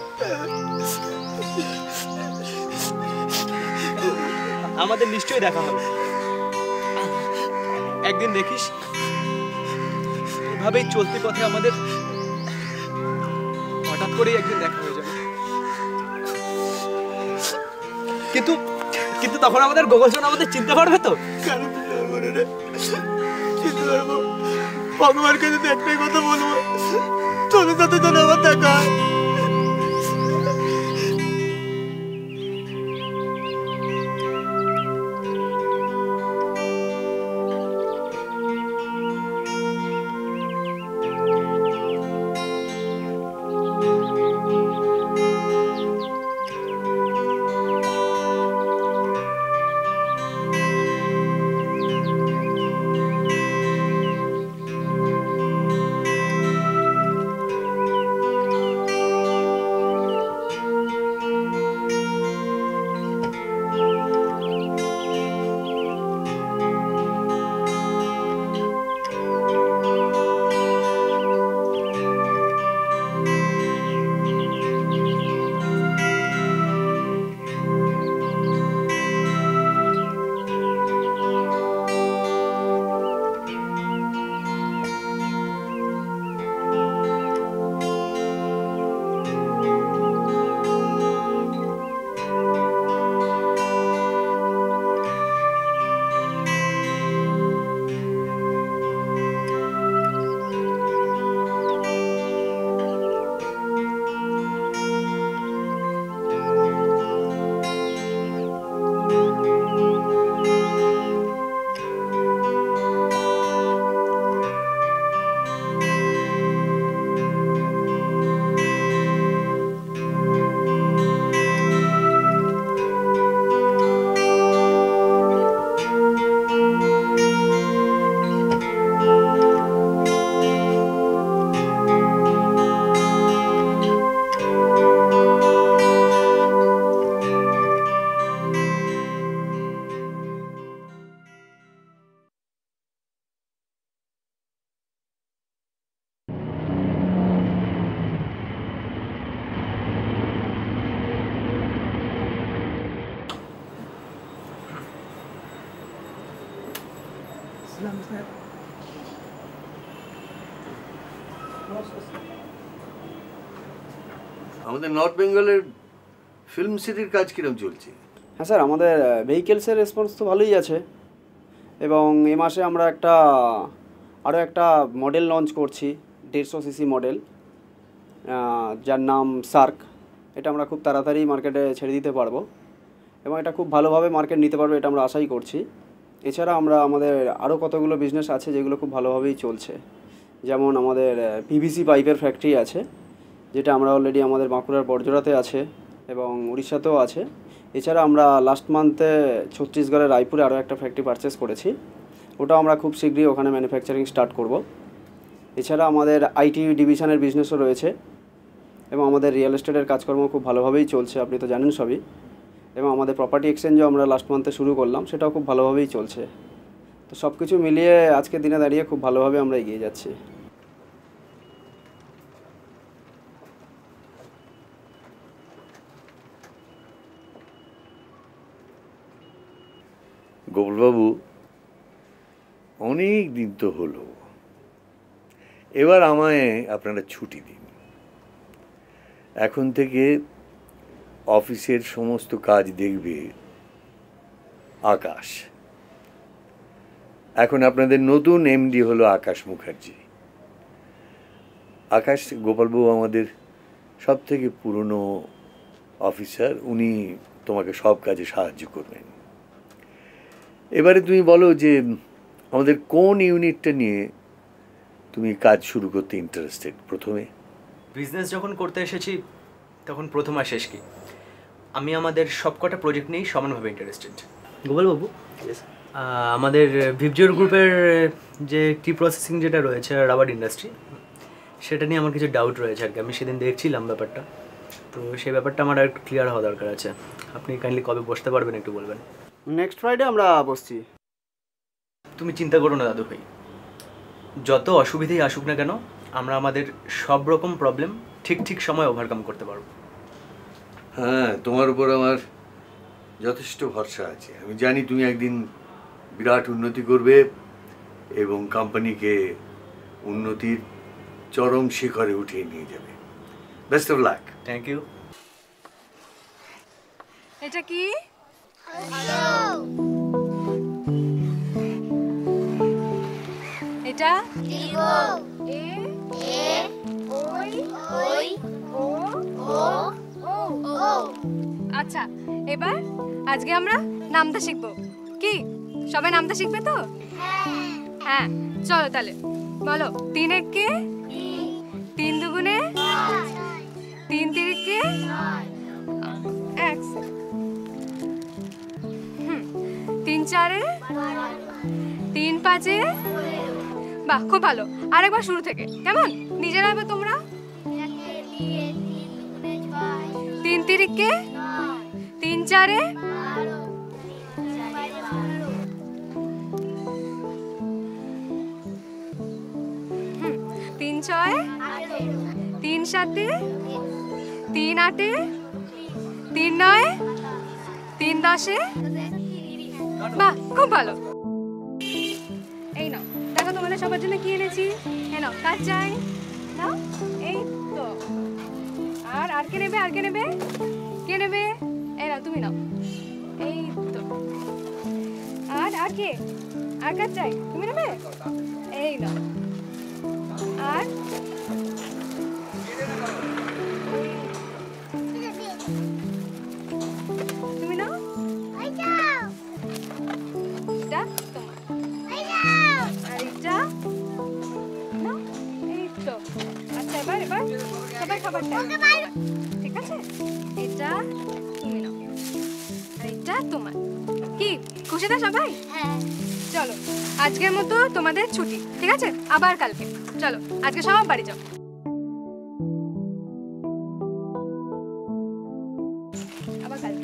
আমাদের নিশ্চয়ই দেখা হবে। একদিন দেখিস এভাবেই চলতি পথে আমাদের হঠাৎ করেই একদিন দেখা হয়ে যাবে। কিন্তু কিন্তু তখন আমাদের গোগলজন আমাদের চিনতে পারবে তো? কেন চিনতে পারবো রে? চিনতে পারবো। ভগবানকে যদি একটাই কথা বলবো, তোদের সাথে যেন আমার দেখা হয়। আমাদের নর্থ বেঙ্গলের ফিল্ম সিটির কাজ কিরম চলছে? হ্যাঁ স্যার, আমাদের ভেহিকেলসের রেসপন্স তো ভালোই আছে এবং এ মাসে আমরা আরও একটা মডেল লঞ্চ করছি, 150 সিসি মডেল, যার নাম সার্ক। এটা আমরা খুব তাড়াতাড়ি মার্কেটে ছেড়ে দিতে পারবো এবং এটা খুব ভালোভাবে মার্কেট নিতে পারবে, এটা আমরা আশাই করছি। এছাড়া আমাদের আরও কতগুলো বিজনেস আছে যেগুলো খুব ভালোভাবেই চলছে। যেমন আমাদের পিভিসি পাইপের ফ্যাক্টরি আছে, যেটা আমরা অলরেডি আমাদের বাঁকুড়ার বড়জোড়াতে আছে এবং উড়িষ্যাতেও আছে। এছাড়া আমরা লাস্ট মান্থে ছত্তিশগড়ের রায়পুরে আরও একটা ফ্যাক্টরি পারচেস করেছি, ওটাও আমরা খুব শীঘ্রই ওখানে ম্যানুফ্যাকচারিং স্টার্ট করব। এছাড়া আমাদের আইটি ডিভিশনের বিজনেসও রয়েছে এবং আমাদের রিয়েল এস্টেটের কাজকর্ম খুব ভালোভাবেই চলছে, আপনি তো জানেন সবই। এবং আমাদের প্রপার্টি এক্সচেঞ্জও আমরা লাস্ট মান্থে শুরু করলাম, সেটাও খুব ভালোভাবেই চলছে। তো সব কিছু মিলিয়ে আজকের দিনে দাঁড়িয়ে খুব ভালোভাবে আমরা এগিয়ে যাচ্ছি। গোপালবাবু, অনেক দিন তো হলো, এবার আমায় আপনারা ছুটি দিন। এখন থেকে অফিসের সমস্ত কাজ দেখবে আকাশ। এখন আপনাদের নতুন এমডি হলো আকাশ মুখার্জি। আকাশ গোপালবাবু আমাদের সব থেকে পুরনো অফিসার, উনি তোমাকে সব কাজে সাহায্য করবেন। এবারে তুমি বলো যে আমাদের কোন ইউনিটটা নিয়ে তুমি কাজ শুরু করতে ইন্টারেস্টেড? প্রথমে বিজনেস যখন করতে এসেছি তখন প্রথম আর শেষ কি, আমি আমাদের সবকটা প্রজেক্ট নিয়েই সমানভাবে ইন্টারেস্টেড। গোপালবাবু, আমাদের ভিপজিওর গ্রুপের যে টি প্রসেসিং যেটা রয়েছে রাবার ইন্ডাস্ট্রি, সেটা নিয়ে আমার কিছু ডাউট রয়েছে আর কি। আমি সেদিন দেখছিলাম ব্যাপারটা, তো সেই ব্যাপারটা আমার একটু ক্লিয়ার হওয়া দরকার আছে। আপনি কাইন্ডলি কবে বসতে পারবেন একটু বলবেন? নেক্সট ফ্রাইডে আমরা বসছি। তুমি চিন্তা করো না দাদু ভাই, যত অসুবিধাই আসুক না কেন আমরা আমাদের সব রকম প্রবলেম ঠিক ঠিক সময় ওভারকাম করতে পারবো। হ্যাঁ, তোমার উপর আমার যথেষ্ট ভরসা আছে। আমি জানি তুমি একদিন বিরাট উন্নতি করবে এবং কোম্পানিকে উন্নতির চরম শিখরে উঠিয়ে নিয়ে যাবে। Best of luck. Thank you. এটা কি? এটা আচ্ছা, এবার আজকে আমরা নামটা শিখবো। কি সবাই নামটা শিখবে তো? হ্যাঁ চলো তাহলে বলো। 3 একে 3 দুগুণে 3 তিরিকে 1 3 চারে 3 পাঁচে। বাহ, খুব ভালো। আরেকবার শুরু থেকে, কেমন? নিজেরা এবার তোমরা। 3 তিরিকে 3 চারে 3 ছয় 3 সাতে 3 আটে 3 নয় 3 10। বাহ, খুব ভালো। এই নাও, দেখো তোমাদের সবার জন্য কি এনেছি। এই নাও, কাজ চাই নাও। এই তো। আর কে নেবে? আর কে নেবে? কে নেবে? এই নাও, তুমি নাও। এই তো। আর কে? আর কাজ চাই? তুমি নেবে? এই নাও। আর তুমি নাও। এটা তোমার। আর এটা নাও। এই তো। আচ্ছা, এবার সবাই খাবারটা, ঠিক আছে? এটা তুমি নাও। আর এটা তোমার। কি খুশি তো সবাই? চলো, আজকের মতো তোমাদের ছুটি, ঠিক আছে? আবার কালকে। চলো, আজকে সব বাড়ি যাও। আবার কালকে।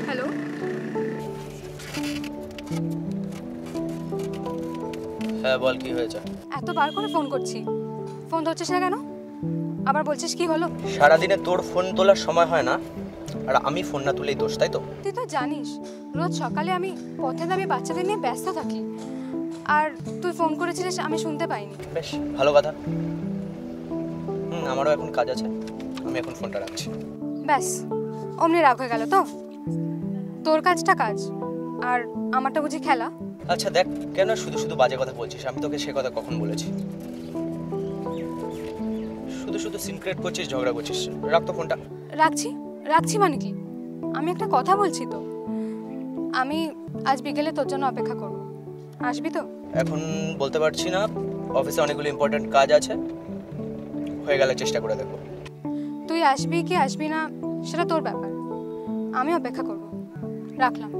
হ্যালো, হ্যাঁ বল, কি হয়েছে? এতবার করে ফোন করছি, ফোন ধরছিস না কেন? আবার বলছিস কি হলো? সারাদিনে তোর ফোন তোলার সময় হয় না, আর আমি ফোন না তুলেই দোষ, তাই তো? তুই তো জানিস রোজ সকালে আমি পথে নামে বাচ্চাদের নিয়ে ব্যস্ত থাকি, আর তুই ফোন করেছিলিস আমি শুনতে পাইনি। বেশ ভালো কথা। আমারও এখন কাজ আছে, আমি এখন ফোনটা রাখছি। ব্যাস, অমনি রাগ হয়ে গেল তো? তোর কাজটা কাজ, আর আমারটা বুঝি খেলা? আচ্ছা দেখ, কেন শুধু শুধু বাজে কথা বলছিস? আমি তোকে সে কথা কখন বলেছি? শুধু শুধু সিন ক্রিয়েট করছিস, ঝগড়া করছিস। রাখ তো ফোনটা। রাখছি মানে কি? আমি একটা কথা বলছি তো। আমি আজ বিকেলে তোর জন্য অপেক্ষা করব, আসবি তো? এখন বলতে পারছি না, অফিসে অনেকগুলো ইম্পর্টেন্ট কাজ আছে, হয়ে গেলে চেষ্টা করে দেখবো। তুই আসবি কি আসবি না সেটা তোর ব্যাপার, আমি অপেক্ষা করব। রাখলাম।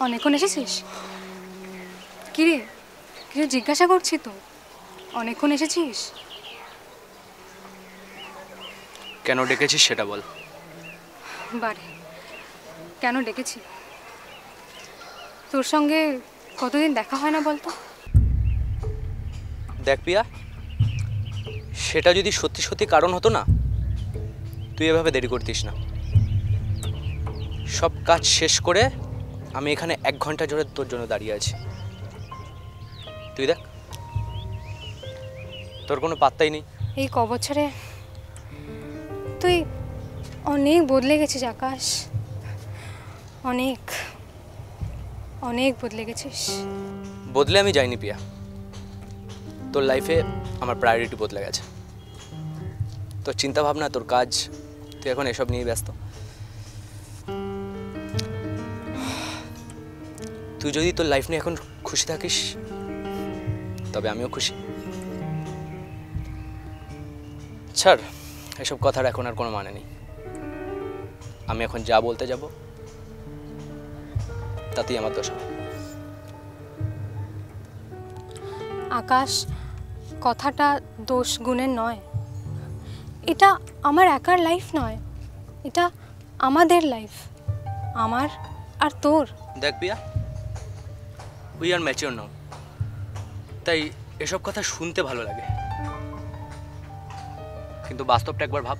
অনেকক্ষণ এসেছিস? কিরে কিরে জিজ্ঞাসা করছি তো, অনেকক্ষণ এসেছিস? কেন ডেকেছিস সেটা বল। বারে, কেন ডেকেছি? তোর সঙ্গে কতদিন দেখা হয় না বলতো? দেখ পিয়া, সেটা যদি সত্যি সত্যি কারণ হতো না, তুই এভাবে দেরি করতিস না। সব কাজ শেষ করে আমি এখানে 1 ঘন্টা জোরে তোর জন্য দাঁড়িয়ে আছি। তুই দেখ, তোর কোনো পাত্তাই নেই। এই ক বছরে তুই অনেক বদলে গেছিস আকাশ, অনেক অনেক বদলে গেছিস। বদলে আমি যাইনি পিয়া, তোর লাইফে আমার প্রায়োরিটি বদলে গেছে। তোর চিন্তা ভাবনা, তোর কাজ, তুই এখন এসব নিয়ে ব্যস্ত। তুই যদি তোর লাইফ নিয়ে এখন খুশি থাকিস, তবে আমিও খুশি। ছাড়, এসব কথার এখন আর কোনো মানে নেই। আমি এখন যা বলতে যাব তাতেই আমার দোষ হবে। আকাশ, কথাটা দোষ গুণের নয়। এটা আমার একার লাইফ নয়, এটা আমাদের লাইফ, আমার আর তোর। দেখ পিয়া, উই আর ম্যাচিওর নাও, তাই এসব কথা শুনতে ভালো লাগে, কিন্তু বাস্তবটা একবার ভাব।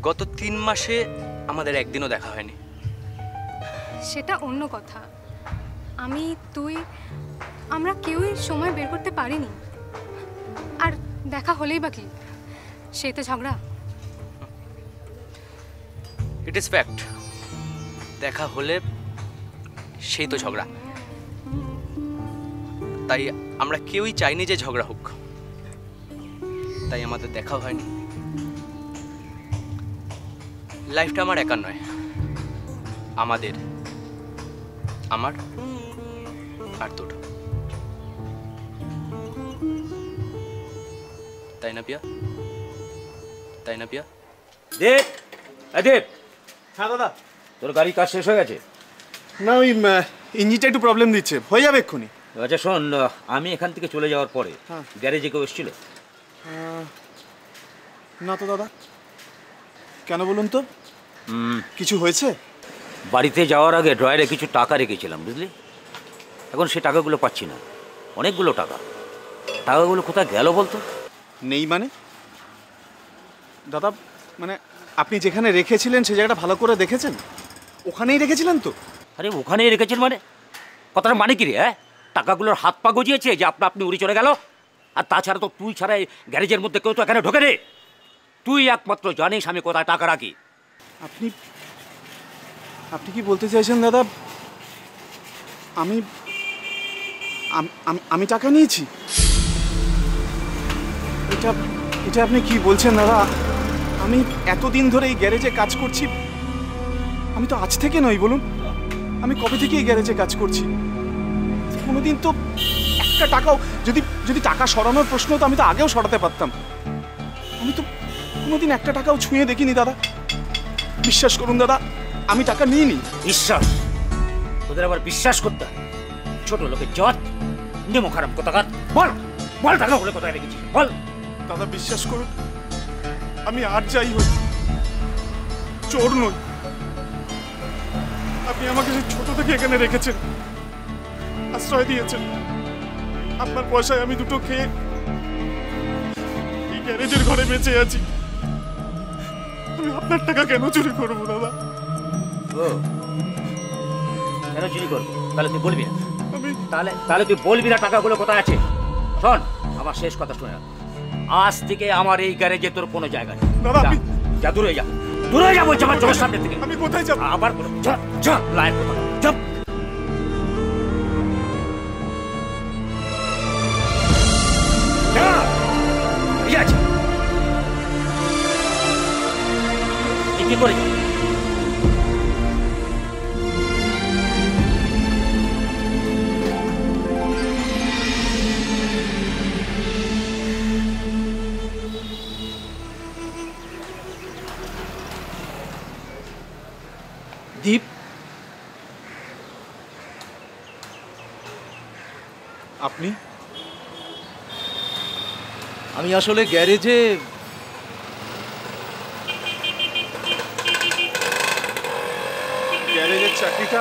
গত 3 মাসে আমাদের একদিনও দেখা হয়নি। সেটা অন্য কথা। আমি, তুই, আমরা কেউই সময় বের করতে পারিনি। আর দেখা হলেই বা কি, সেই তো ঝগড়া। ইট ইজ ফ্যাক্ট, দেখা হলে সেই তো ঝগড়া। তাই আমরা কেউই চাইনি যে ঝগড়া হোক, তাই আমাদের দেখাও হয়নি। লাইফটা আমার একার নয়, আমাদের, আমার আর তোর, তাই না পিয়া? তাই না পিয়া? দেব, দেব, হ্যাঁ দাদা। তোর গাড়ির কাজ শেষ হয়ে গেছে? না, ওই ইঞ্জিনটা একটু প্রবলেম দিচ্ছে, হয়ে যাবে এক্ষুনি। আচ্ছা শোন, আমি এখান থেকে চলে যাওয়ার পরে গ্যারেজে কেউ এসেছিল? না তো দাদা। কেন বলুন তো, কিছু হয়েছে? বাড়িতে যাওয়ার আগে ড্রয়ারে কিছু টাকা রেখেছিলাম, বুঝলি? এখন সে টাকাগুলো পাচ্ছি না, অনেকগুলো টাকা। টাকাগুলো কোথায় গেল বলতো? নেই মানে? দাদা, মানে আপনি যেখানে রেখেছিলেন সেই জায়গাটা ভালো করে দেখেছেন? ওখানেই রেখেছিলেন তো? আরে ওখানেই রেখেছেন মানে? কথাটা মানে কি রে? হ্যাঁ, টাকাগুলোর হাত পা গজিয়েছে যে আপনি উড়ে চলে গেল। আর তাছাড়া তো তুই ছাড়া গ্যারেজের মধ্যে কেউ তো এখানে ঢোকে রে। তুই একমাত্র জানিস আমি কোথায় টাকা রাখি। আপনি আপনি কি বলতে চাইছেন দাদা, আমি আমি টাকা নিয়েছি? এটা এটা আপনি কি বলছেন দাদা? আমি এতদিন ধরে এই গ্যারেজে কাজ করছি। আমি তো আজ থেকে নই, বলুন, আমি কবে থেকে এই গ্যারেজে কাজ করছি। কোনোদিন তো একটা টাকাও, যদি টাকা সরানোর প্রশ্ন তো আমি তো আগেও সরাতে পারতাম। আমি তো কোনোদিন একটা টাকাও ছুঁয়ে দেখিনি দাদা। বিশ্বাস করুন দাদা, আমি টাকা নিইনি। বিশ্বাস? তোদের আবার বিশ্বাস করতে হয়? ছোট লোকের জট, নেমো খারাপ কোথাকার। বল বল, টাকা বলে কোথায় রেখেছিস বল। দাদা বিশ্বাস করুন, আমি আর যাই হই, চোর নই। আপনি আমাকে সেই ছোট থেকে এখানে রেখেছেন, আশ্রয় দিয়েছেন। আপনার পয়সায় আমি দুটো খেয়ে এই গ্যারেজের ঘরে বেঁচে আছি। আমি আপনার টাকা কেন চুরি করবো দাদা? ও কেন চুরি করবো? তাহলে তুই বলবি না? তাহলে তুই বলবি না টাকাগুলো কোথায় আছে? শোন, আমার শেষ কথা শুনে, আজ থেকে আমার এই গ্যারেজে তোর কোনো জায়গা নেই। যা, দূরে যা, দূরে যা বলছি আমার চোখের সামনে থেকে। আমি কোথায় যাবো? আবার লাইন কোথাও চপ। কি করে দীপ, আপনি? আমি আসলে গ্যারেজে গ্যারেজের চাকরিটা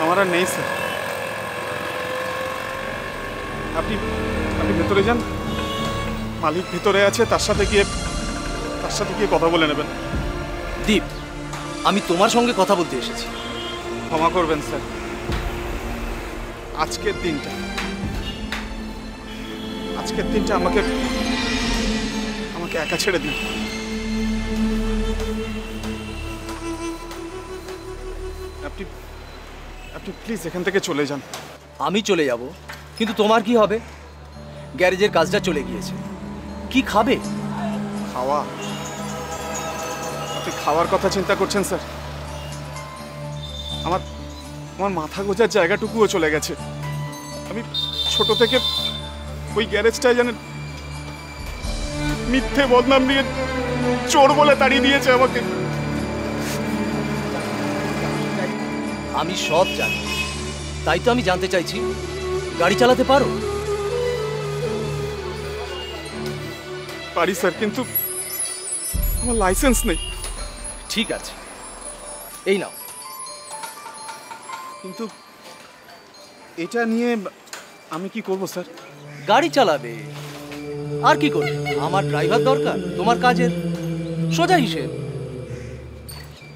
আমার আর নেই স্যার। আপনি ভেতরে যান, মালিক ভেতরে আছে, তার সাথে গিয়ে কথা বলে নেবেন। দীপ, আমি তোমার সঙ্গে কথা বলতে এসেছি। ক্ষমা করবেন স্যার, আজকের দিনটা আমাকে একা ছেড়ে দিন। আপনি প্লিজ এখান থেকে চলে যান। আমি চলে যাব, কিন্তু তোমার কি হবে? গ্যারেজের কাজটা চলে গিয়েছে, কি খাবে? খাওয়া? আপনি খাওয়ার কথা চিন্তা করছেন স্যার? আমার মাথা গোজার জায়গাটুকুও চলে গেছে। আমি ছোট থেকে ওই গ্যারেজটায় জানেন মিথ্যে বদনাম দিয়ে চোর বলে তাড়িয়ে দিয়েছে আমাকে। আমি সব জানি, তাই তো আমি জানতে চাইছি গাড়ি চালাতে পারো? পারি স্যার, কিন্তু আমার লাইসেন্স নেই। ঠিক আছে, এই নাও। কিন্তু এটা নিয়ে আমি কি করব স্যার? গাড়ি চালাবে, আর কি করবে? আমার ড্রাইভার দরকার তোমার কাজের, সোজা হিসেব।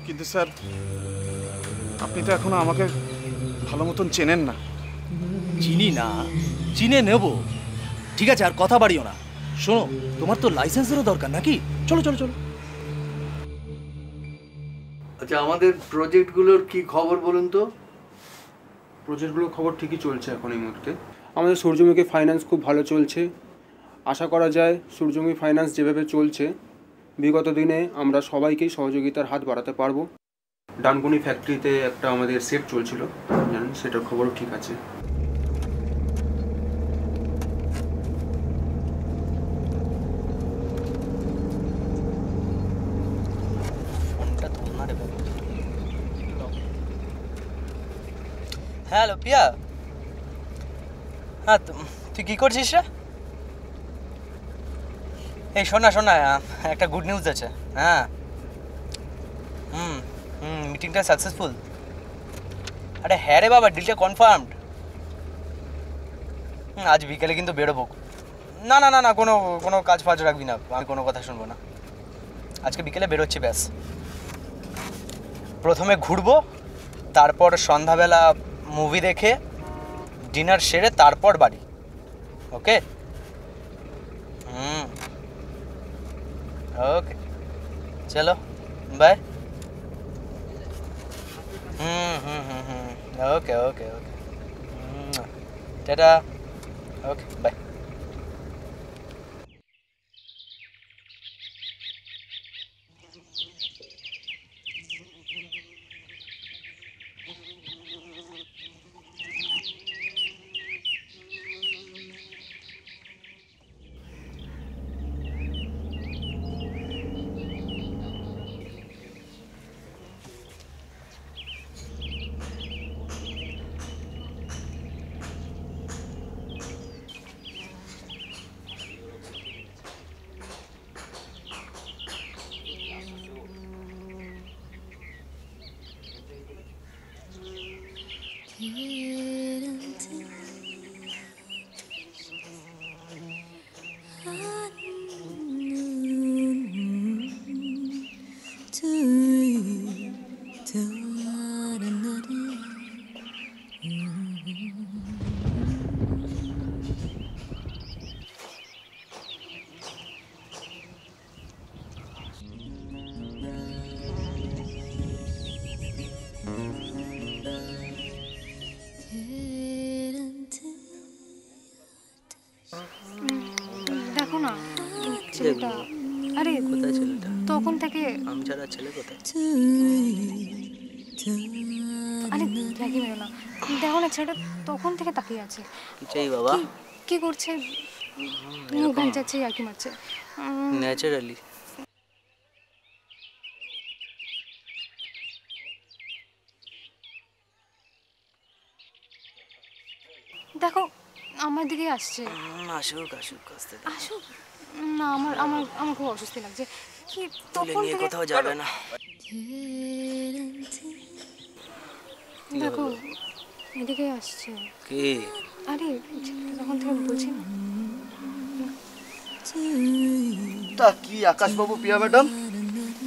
কিন্তু স্যার আপনি তো এখনো আমাকে ভালো মতন চেনেন না। চিনি না, চিনে নেব। ঠিক আছে, আর কথা বাড়িও না। শোনো, তোমার তো লাইসেন্সেরও দরকার নাকি? চলো চলো চলো। আচ্ছা, আমাদের প্রজেক্টগুলোর কি খবর বলুন তো? প্রজেক্টগুলোর খবর ঠিকই চলছে এখন এই মুহূর্তে। আমাদের সূর্যমুখী ফাইন্যান্স খুব ভালো চলছে। আশা করা যায় সূর্যমুখী ফাইন্যান্স যেভাবে চলছে বিগত দিনে আমরা সবাইকেই সহযোগিতার হাত বাড়াতে পারবো। ডানকুনি ফ্যাক্টরিতে একটা আমাদের সেট চলছিল, জানেন, সেটার খবরও ঠিক আছে। হ্যালো পিয়া, হ্যাঁ তুই কি করছিস রে? এই শোনা শোনা, একটা গুড নিউজ আছে। হ্যাঁ, মিটিংটা সাকসেসফুল। আরে হ্যাঁ রে বাবা, ডিলটা কনফার্মড। আজ বিকেলে কিন্তু বেরোবো। না না না না, কোনো কোনো কাজ ফাজ রাখবি না, আমি কোনো কথা শুনবো না। আজকে বিকেলে বেরোচ্ছি, ব্যাস। প্রথমে ঘুরবো, তারপর সন্ধ্যাবেলা মুভি দেখে ডিনার সেরে তারপর বাড়ি। ওকে? ওকে, চলো বাই। ওকে ওকে ওকে, টাটা। Okay, bye. দেখো না ছেলেটা, আরে কোথায় ছেলেটা? তখন থেকে আমি ছাড়া ছেলে কোথায়? আরে লাগি মেরো না, দেখো না ছেলেটা তখন থেকে তাকিয়ে আছে। কি চাই বাবা? কি করছে? মুখ গান যাচ্ছে, আর কি মারছে ন্যাচারালি। দেখো আমার দিকে আসছে। আসুক আসুক, আস্তে আসুক না, আমার আমার আমার খুব অস্বস্তি লাগছে। কি তখন নিয়ে থেকে কোথাও যাবে না। দেখো এদিকে আসছে। কি? আরে তখন থেকে বলছি না। তা কি আকাশবাবু, পিয়া ম্যাডাম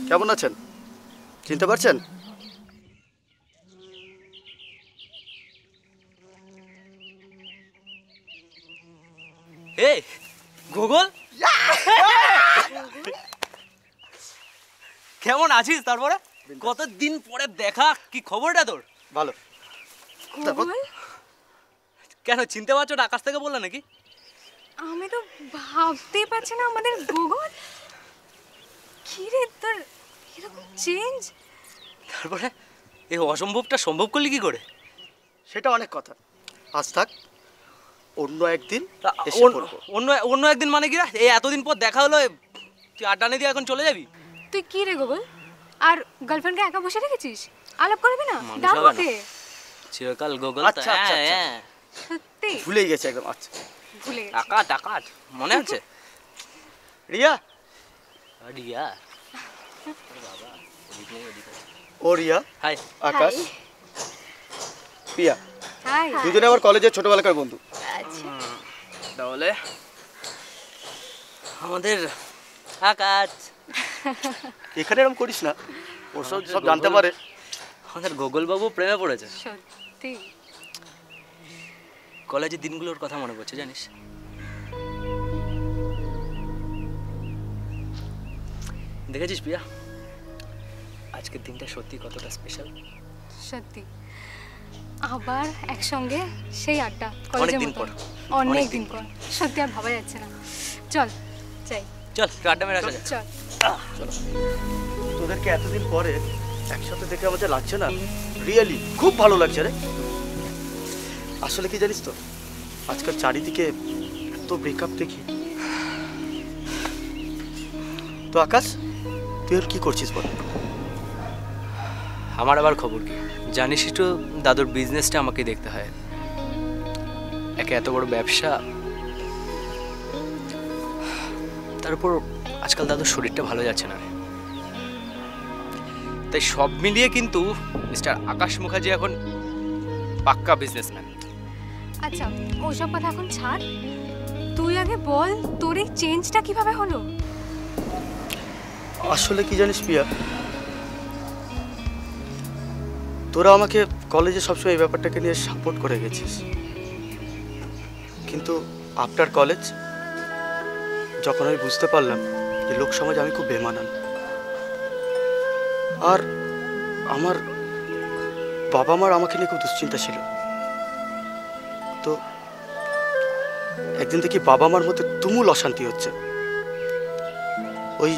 কেমন আছেন? চিনতে পারছেন? এই গুগল, কেমন আছিস? তারপরে কতদিন পরে দেখা, কি খবরটা তোর? ভালো। কেন চিনতে পারছো না? আকাশ থেকে বললা নাকি? আমি তো ভাবতেই পারছি না আমাদের গুগল। কি রে তোর এরকম চেঞ্জ? তারপরে এই অসম্ভবটা সম্ভব করলি কি করে? সেটা অনেক কথা, আজ থাক, অন্য একদিন এসে পড়বো। অন্য একদিন মানে কি রে? এই এতদিন পর দেখা হলো, তুই আড্ডা নিয়ে দিয়ে এখন চলে যাবি? তুই কি রে গুগল, আর গার্লফ্রেন্ডকে একা বসে রেখেছিস? আলাপ করবি না? মানুষ ডাক হবে না। ওকে। চিরকাল গোগল। আচ্ছা আচ্ছা আচ্ছা। সত্যি ভুলেই গেছে একদম। আচ্ছা ভুলে গেছি। টাকা টাকা মনে আছে? রিয়া, রিয়া ও রিয়া, হাই আকাশ, পিয়া, হাই। দুজনে আমার কলেজের ছোটবেলাকার বন্ধু। আচ্ছা তাহলে আমাদের আকাশ এখানে এরকম করিস না, ওর সব সব জানতে পারে। আমাদের গোগল বাবু প্রেমে পড়েছে। সত্যি কলেজের দিনগুলোর কথা মনে পড়ছে জানিস? দেখেছিস প্রিয়া, আজকের দিনটা সত্যি কতটা স্পেশাল। সত্যি আবার একসঙ্গে সেই আড্ডা অনেকদিন পর। অনেক দিন পর সত্যি আর ভাবা যাচ্ছে না। চল যাই। চল আড্ডা মেরে আসা যাক। চল। চলো। তোদেরকে এতদিন পরে একসাথে দেখে আমার যা লাগছে না, রিয়েলি খুব ভালো লাগছে রে। আসলে কি জানিস তো, আজকাল চারিদিকে এত ব্রেকআপ দেখি। তো আকাশ, তুই আর কি করছিস বল? আমার আবার খবর কি, জানিসই তো দাদুর বিজনেসটা আমাকে দেখতে হয়। একে এত বড় ব্যবসা, তারপর আজকাল দাদুর শরীরটা ভালো যাচ্ছে না রে। তাই সব মিলিয়ে কিন্তু মিস্টার আকাশ মুখার্জি এখন পাক্কা বিজনেসম্যান। আচ্ছা ওসব কথা এখন ছাড়, তুই আগে বল তোর এই চেঞ্জটা কিভাবে হলো? আসলে কি জানিস পিয়া, তোরা আমাকে কলেজে সবসময় এই ব্যাপারটাকে নিয়ে সাপোর্ট করে গেছিস, কিন্তু আফটার কলেজ যখন আমি বুঝতে পারলাম যে লোক সমাজে আমি খুব বেমানান, আর আমার বাবা মার আমাকে নিয়ে খুব দুশ্চিন্তা ছিল, তো একদিন দেখি বাবা মার মধ্যে তুমুল অশান্তি হচ্ছে। ওই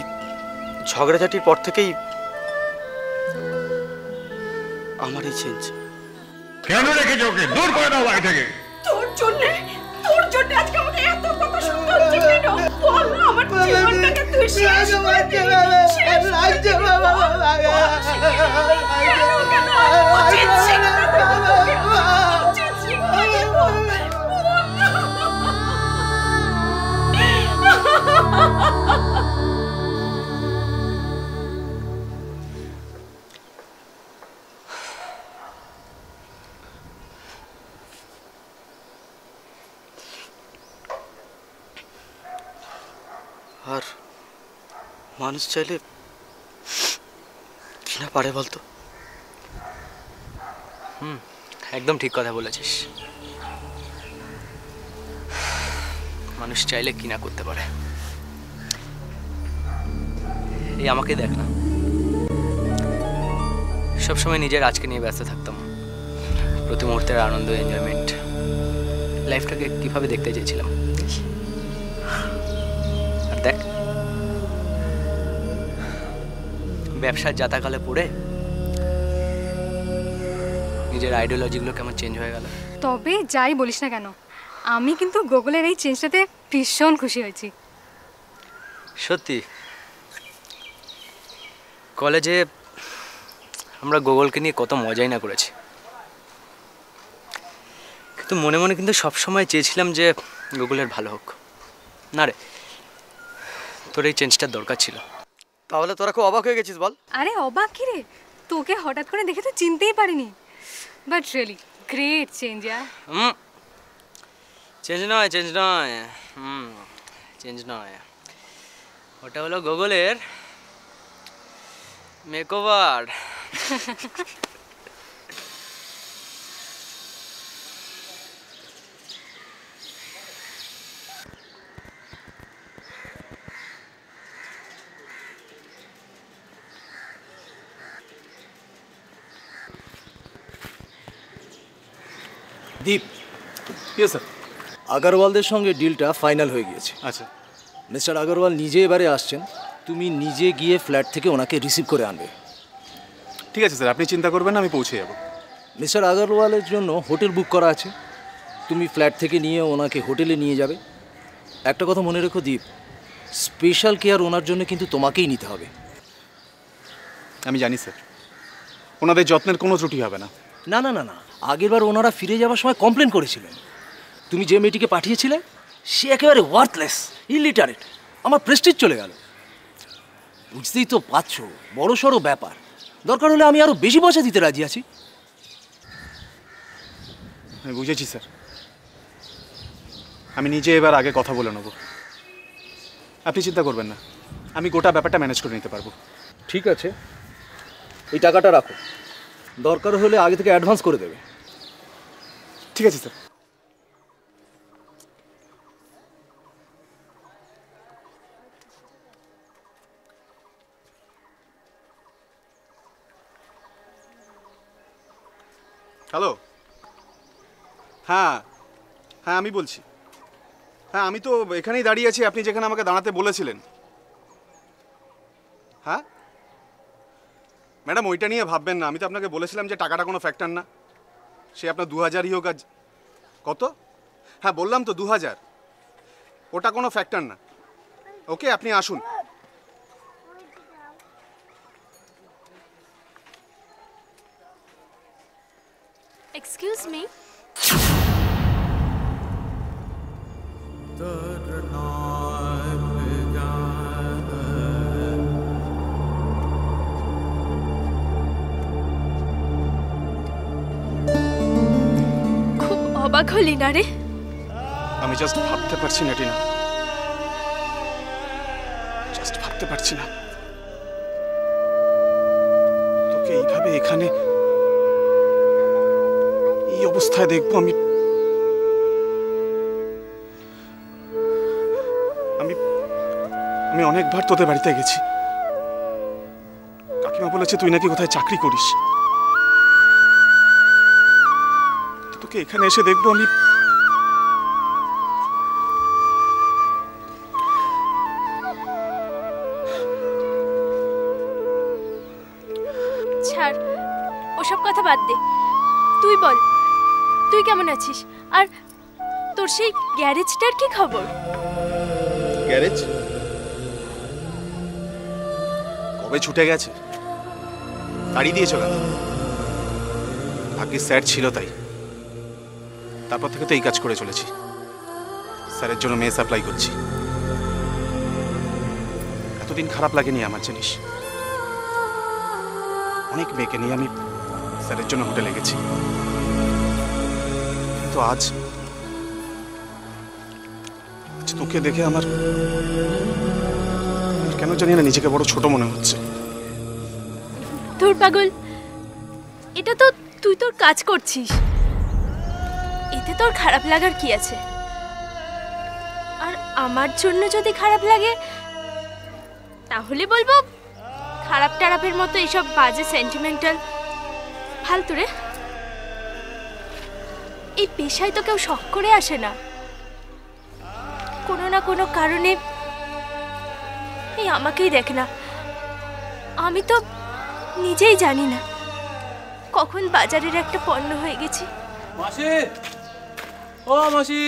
ঝগড়াঝাটির পর থেকেই আমার এই চেঞ্জ। কেন রেখেছো ওকে? দূর করে দাও বাড়ি থেকে। তোর জন্য আজকে আমাকে এত কথা শুনতে হচ্ছে কেন? বল না, আমার জীবনটাকে তুই শেষ করে দিলি। শেষ লাগছে বাবা, আর মানুষ চাইলে কি না পারে বলতো? একদম ঠিক কথা বলেছিস, মানুষ চাইলে কি না করতে পারে। এই আমাকে দেখ না, সবসময় নিজের আজকে নিয়ে ব্যস্ত থাকতাম, প্রতি মুহূর্তের আনন্দ, এনজয়মেন্ট, লাইফটাকে কিভাবে দেখতে চেয়েছিলাম। আর দেখ, ব্যবসার জাতাকালে পড়ে নিজের আইডিওলজিগুলো কেমন চেঞ্জ হয়ে গেল। তবে যাই বলিস না কেন, আমি কিন্তু গুগলের এই চেঞ্জটাতে ভীষণ খুশি হয়েছি। সত্যি, কলেজে আমরা গুগলকে নিয়ে কত মজাই না করেছি, কিন্তু মনে মনে কিন্তু সবসময় চেয়েছিলাম যে গুগলের ভালো হোক। না রে, তোর এই চেঞ্জটার দরকার ছিল। তাহলে তোরা খুব অবাক হয়ে গেছিস বল? আরে অবাক কি রে, তোকে হঠাৎ করে দেখে তো চিনতেই পারিনি, but really great change. Change নয়, চেঞ্জ নয়, ওটা হলো গুগলের মেকওভার। দীপ, ইয়েস স্যার, আগরওয়ালদের সঙ্গে ডিলটা ফাইনাল হয়ে গিয়েছে। আচ্ছা, মিস্টার আগরওয়াল নিজে এবারে আসছেন, তুমি নিজে গিয়ে ফ্ল্যাট থেকে ওনাকে রিসিভ করে আনবে। ঠিক আছে স্যার, আপনি চিন্তা করবেন না, আমি পৌঁছে যাব। মিস্টার আগরওয়ালের জন্য হোটেল বুক করা আছে, তুমি ফ্ল্যাট থেকে নিয়ে ওনাকে হোটেলে নিয়ে যাবে। একটা কথা মনে রেখো দীপ, স্পেশাল কেয়ার ওনার জন্য কিন্তু তোমাকেই নিতে হবে। আমি জানি স্যার, ওনাদের যত্নের কোনো ত্রুটি হবে না। না না না না, আগেরবার ওনারা ফিরে যাওয়ার সময় কমপ্লেন করেছিলেন তুমি যে মেয়েটিকে পাঠিয়েছিলে সে একেবারে ওয়ার্থলেস, ইলিটারেট। আমার প্রেস্টিজ চলে গেল। বুঝতেই তো পারছো, বড় সড়ো ব্যাপার। দরকার হলে আমি আরো বেশি পয়সা দিতে রাজি আছি। আমি বুঝেছি স্যার, আমি নিজে এবার আগে কথা বলে নেব। আপনি চিন্তা করবেন না, আমি গোটা ব্যাপারটা ম্যানেজ করে নিতে পারবো। ঠিক আছে, এই টাকাটা রাখো, দরকার হলে আগে থেকে অ্যাডভান্স করে দেবে। ঠিক আছে স্যার। হ্যালো, হ্যাঁ হ্যাঁ আমি বলছি। হ্যাঁ আমি তো এখানেই দাঁড়িয়ে আছি, আপনি যেখানে আমাকে দাঁড়াতে বলেছিলেন। হ্যাঁ ম্যাডাম, ওইটা নিয়ে ভাববেন না। আমি তো আপনাকে বলেছিলাম যে টাকাটা কোনো ফ্যাক্টর না, সে আপনার 2000ই হোক। আজ কত? হ্যাঁ বললাম তো 2000, ওটা কোনো ফ্যাক্টর না। ওকে, আপনি আসুন। এক্সকিউজ মি, খুব অবাক হলি না রে? আমি জাস্ট ভাবতে পারছি না টিনা, জাস্ট ভাবতে পারছি না তোকে এইভাবে এখানে এই অবস্থায় দেখবো। আমি আমি আমি অনেকবার তোদের বাড়িতে গেছি, কাকিমা বলেছে তুই নাকি কোথায় চাকরি করিস। তোকে এখানে এসে দেখবো আমি। ছাড়, ওসব কথা বাদ দে। তুই বল, তুই কেমন আছিস? আর তোর সেই গ্যারেজটার কি খবর? গ্যারেজ কবে ছুটে গেছে, তাড়িয়ে দিয়েছ কেন? ভাগ্যে স্যার ছিল তাই, তারপর থেকে তো এই কাজ করে চলেছি। স্যারের জন্য মেয়ে সাপ্লাই করছি। এতদিন খারাপ লাগেনি আমার জিনিস। অনেক মেয়েকে নিয়ে আমি স্যারের জন্য হোটেলে গেছি, কিন্তু আজ তোকে দেখে আমার কেন জানি না নিজেকে বড় ছোট মনে হচ্ছে। তোর পাগল, এটা তো তুই তোর কাজ করছিস, এতে তোর খারাপ লাগার কি আছে? আর আমার জন্য যদি খারাপ লাগে তাহলে বলবো খারাপ টারাপের মতো এইসব বাজে সেন্টিমেন্টাল ফালতু রে। এই পেশায় তো কেউ শখ করে আসে না, কোনো না কোনো কারণে। এই আমাকেই দেখ না, আমি তো নিজেই জানি না কখন বাজারের একটা পণ্য হয়ে গেছি। মাসি, ও মাসি,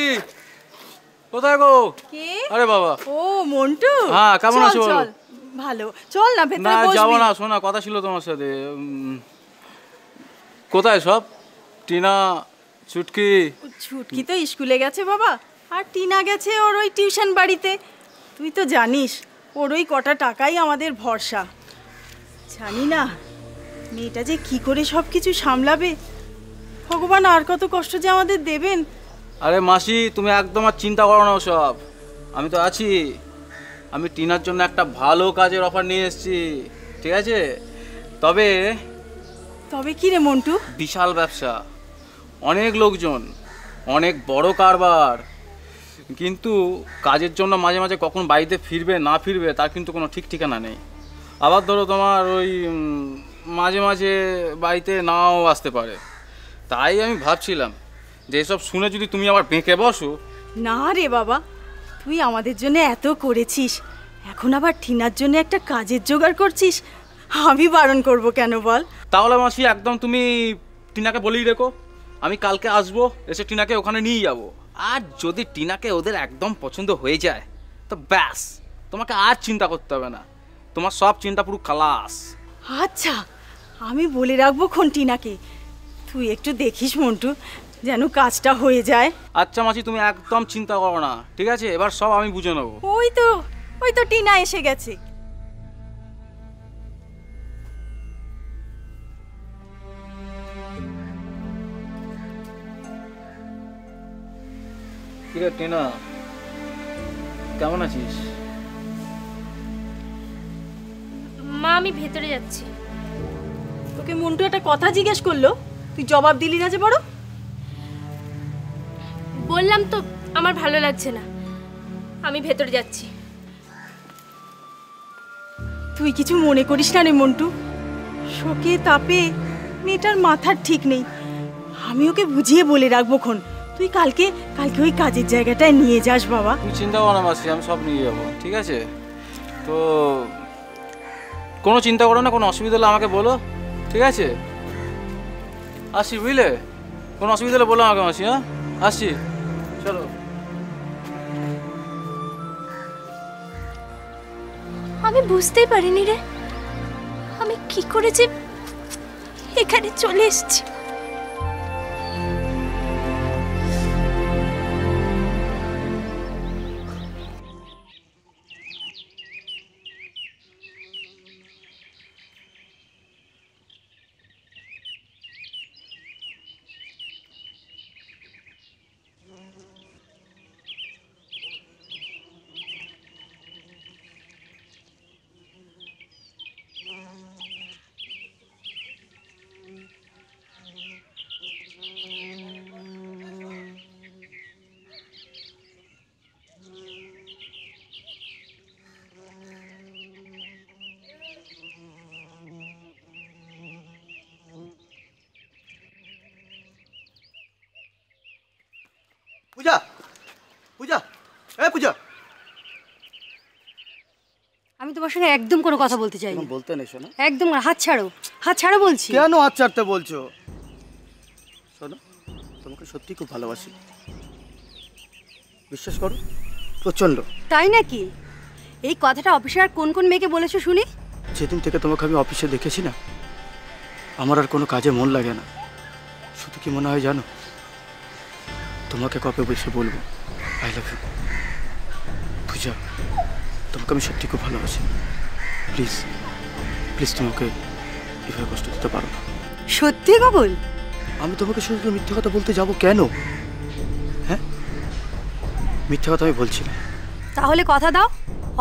কোথায় গো? কে? আরে বাবা। ও মন্টু, হ্যাঁ কেমন আছো? চল ভালো, চল না ভেতরে না বসবি। যাবো না, শোনা কথা ছিল তোমার সাথে। কোথায় সব? টিনা, ছুটকি? ছুটকি তো স্কুলে গেছে বাবা, আর টিনা গেছে ওর ওই টিউশন বাড়িতে। তুই তো জানিস ওর ওই কটা টাকাই আমাদের ভরসা। জানি না মেয়েটা যে কি করে সব কিছু সামলাবে, ভগবান আর কত কষ্ট যে আমাদের দেবেন। আরে মাসি, তুমি একদম আর চিন্তা করো না সব, আমি তো আছি। আমি টিনার জন্য একটা ভালো কাজের অফার নিয়ে এসেছি, ঠিক আছে? তবে তবে কি রে মন্টু? বিশাল ব্যবসা, অনেক লোকজন, অনেক বড় কারবার, কিন্তু কাজের জন্য মাঝে মাঝে কখন বাড়িতে ফিরবে না ফিরবে তার কিন্তু কোনো ঠিক ঠিকানা নেই। আবার ধরো তোমার ওই মাঝে মাঝে বাড়িতে নাও আসতে পারে। তাই আমি ভাবছিলাম যে এসব শুনে যদি তুমি আবার বেঁকে বসো। না রে বাবা, তুই আমাদের জন্য এত করেছিস, এখন আবার টিনার জন্য একটা কাজের জোগাড় করছিস, আমি বারণ করব কেন বল? তাহলে মাসি একদম তুমি টিনাকে বলেই রেখো, আমি কালকে আসবো, এসে টিনাকে ওখানে নিয়ে যাবো। আর যদি টিনাকে ওদের একদম পছন্দ হয়ে যায় তো ব্যাস, তোমাকে আর চিন্তা করতে হবে না, তোমার সব চিন্তা পুরো খালাস। আচ্ছা, আমি বলে রাখবো খন টিনাকে। তুই একটু দেখিস মন্টু, যেন কাজটা হয়ে যায়। আচ্ছা মাসি, তুমি একদম চিন্তা করো না, ঠিক আছে? এবার সব আমি বুঝে নেবো। ওই তো টিনা এসে গেছে। কিরে টিনা, কেমন আছিস? মা আমি ভেতরে যাচ্ছি। তোকে মন্টু একটা কথা জিজ্ঞেস করলো, তুই জবাব দিলি না যে বড়? বললাম তো আমার ভালো লাগছে না, আমি ভেতরে যাচ্ছি। তুই কিছু মনে করিস না রে মন্টু, শোকে তাপে মেয়েটার মাথার ঠিক নেই। আমি ওকে বুঝিয়ে বলে রাখবো খন। তুই কালকে ওই কাজের জায়গাটায় নিয়ে যাস বাবা। তুই চিন্তা করো না মাসি, আমি সব নিয়ে যাবো, ঠিক আছে? তো কোনো চিন্তা করো না, কোনো অসুবিধা হলে আমাকে বলো, ঠিক আছে? আসি, বুঝলে? কোনো অসুবিধা হলে বলো আমাকে মাসি। হ্যাঁ, আসছি, চলো। আমি বুঝতেই পারিনি রে, আমি কি করে যে এখানে চলে এসেছি। পূজা, পূজা, পূজা, আমি তোমার সঙ্গে একদম কোনো কথা বলতে চাই না। বলতে নেই শোনো, একদম না, হাত ছাড়ো, হাত ছাড়ো বলছি। কেন হাত ছাড়তে বলছো? শোনো, তোমাকে সত্যি খুব ভালোবাসি, বিশ্বাস করো, প্রচন্ড। তাই নাকি? এই কথাটা অফিসে আর কোন কোন মেয়েকে বলেছো শুনি? যেদিন থেকে তোমাকে আমি অফিসে দেখেছি না, আমার আর কোনো কাজে মন লাগে না। শুধু কি মনে হয় জানো, তোমাকে কবে বসে বলবো আই লাভ ইউ। পূজা, তোমাকে আমি সত্যি খুব ভালোবাসি। প্লিজ প্লিজ তোমাকে এভাবে কষ্ট দিতে পারো না। সত্যি কবল? আমি তোমাকে শুধু মিথ্যে কথা বলতে যাব কেন? হ্যাঁ, মিথ্যে কথা আমি বলছি না। তাহলে কথা দাও,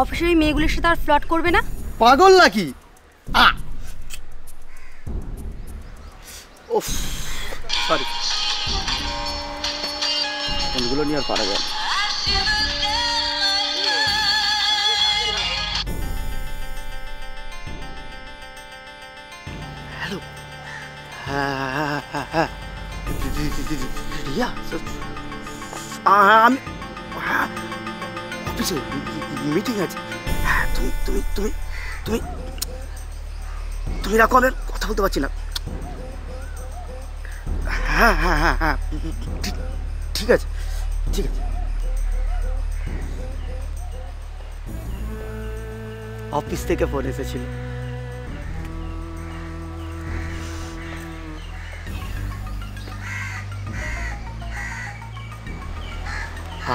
অফিসের ওই মেয়েগুলোর সাথে আর ফ্লর্ট করবে না? পাগল নাকি? ওফ, সরি, এগুলো নিয়ে আর পারা যায় না। হ্যালো, হ্যাঁ রিয়া, আমি অফিসে মিটিং আছে। হ্যাঁ, তুমি তুমি তুমি তুমি তুমি রাখো, আমি কথা বলতে পারছি না। হ্যাঁ হ্যাঁ হ্যাঁ হ্যাঁ, ঠিক আছে ঠিক আছে। অফিস থেকে ফোন এসেছিল।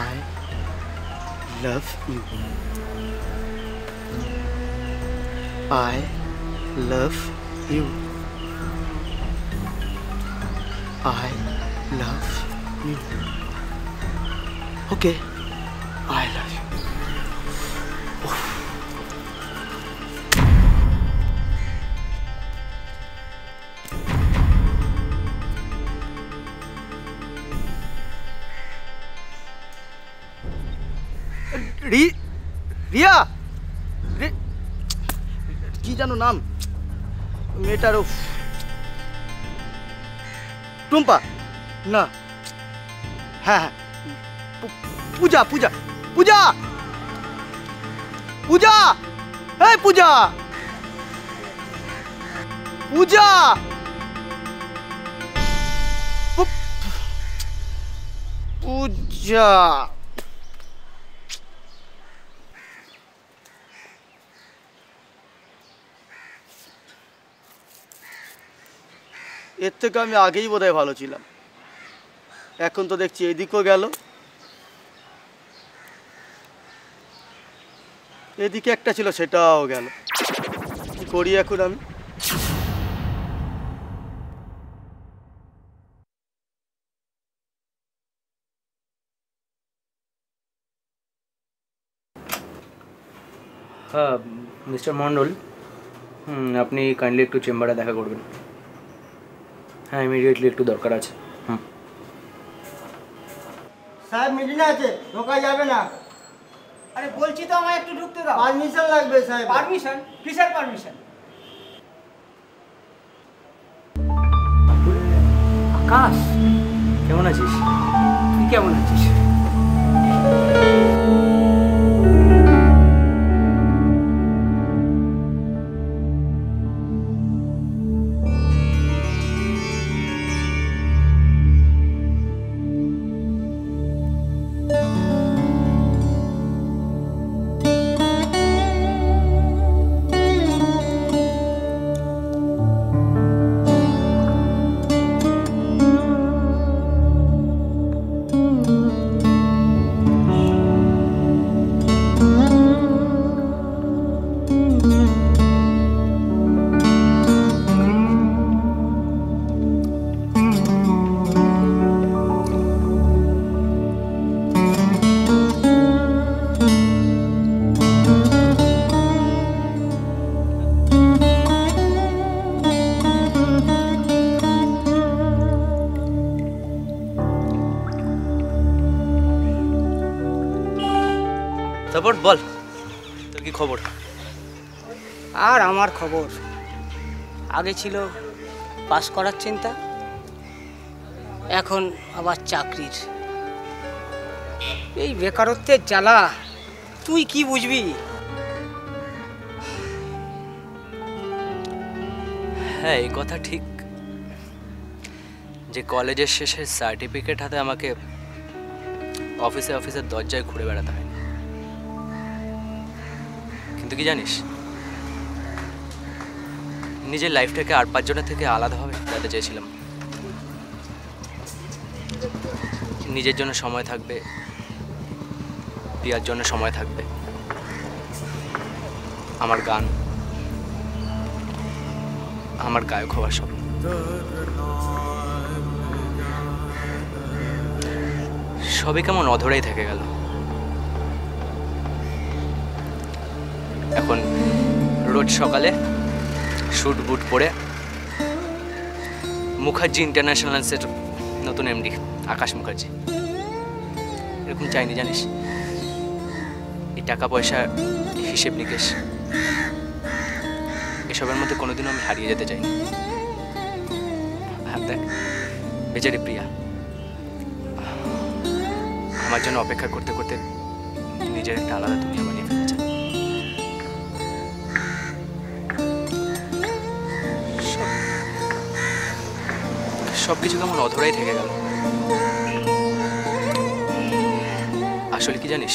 I love you. I love you. I love you. Okay, I love you. Oof. Riya, কি জানো নাম মেয়েটার? টুম্পা না, হ্যাঁ হ্যাঁ, পূজা পূজা পূজা পূজা, এই পূজা পূজা, পূজা। এর থেকে আমি আগেই বোধহয় ভালো ছিলাম। এখন তো দেখছি এদিকেও গেল, এদিকে একটা ছিল সেটাও গেল। কি করি এখন আমি? হ্যাঁ মিস্টার মণ্ডল, আপনি কাইন্ডলি একটু চেম্বারে দেখা করবেন। হ্যাঁ ইমিডিয়েটলি একটু দরকার আছে। সাহেব মিটিং আছে, ঢোকা যাবে না। আরে বলছি তো আমায় একটু ঢুকতে দাও। পারমিশন লাগবে সাহেব। পারমিশন? কিসের পারমিশন? আকাশ, কেমন আছিস? তুই কেমন আছিস? তারপর বল, তোর কি খবর? আর আমার খবর, আগে ছিল পাস করার চিন্তা, এখন আবার চাকরির। এই বেকারত্বের জ্বালা তুই কি বুঝবি? হ্যাঁ এই কথা ঠিক যে কলেজের শেষে সার্টিফিকেট হাতে আমাকে অফিসে অফিসের দরজায় ঘুরে বেড়াতে হয়। কিন্তু কি জানিস, নিজের লাইফটাকে আর 5 জনের থেকে আলাদাভাবে কাটাতে চেয়েছিলাম। নিজের জন্য সময় থাকবে, প্রিয়ার জন্য সময় থাকবে, আমার গান, আমার গায়ক হওয়ার স্বপ্ন। সবই কেমন অধরেই থেকে গেল। এখন রোজ সকালে শুট বুট পরে মুখার্জি ইন্টারন্যাশনালসের নতুন এমডি আকাশ মুখার্জি এরকম চাইনি জানিস। এই টাকা পয়সা, হিসেব নিকেশ, এসবের মধ্যে কোনোদিনও আমি হারিয়ে যেতে চাইনি। আর দেখ বেচারি প্রিয়া আমার জন্য অপেক্ষা করতে করতে নিজের একটা আলাদা দুনিয়া বানিয়ে ফেলেছে। সবকিছু কেমন অধরাই থেকে গেল। আসলে কি জানিস,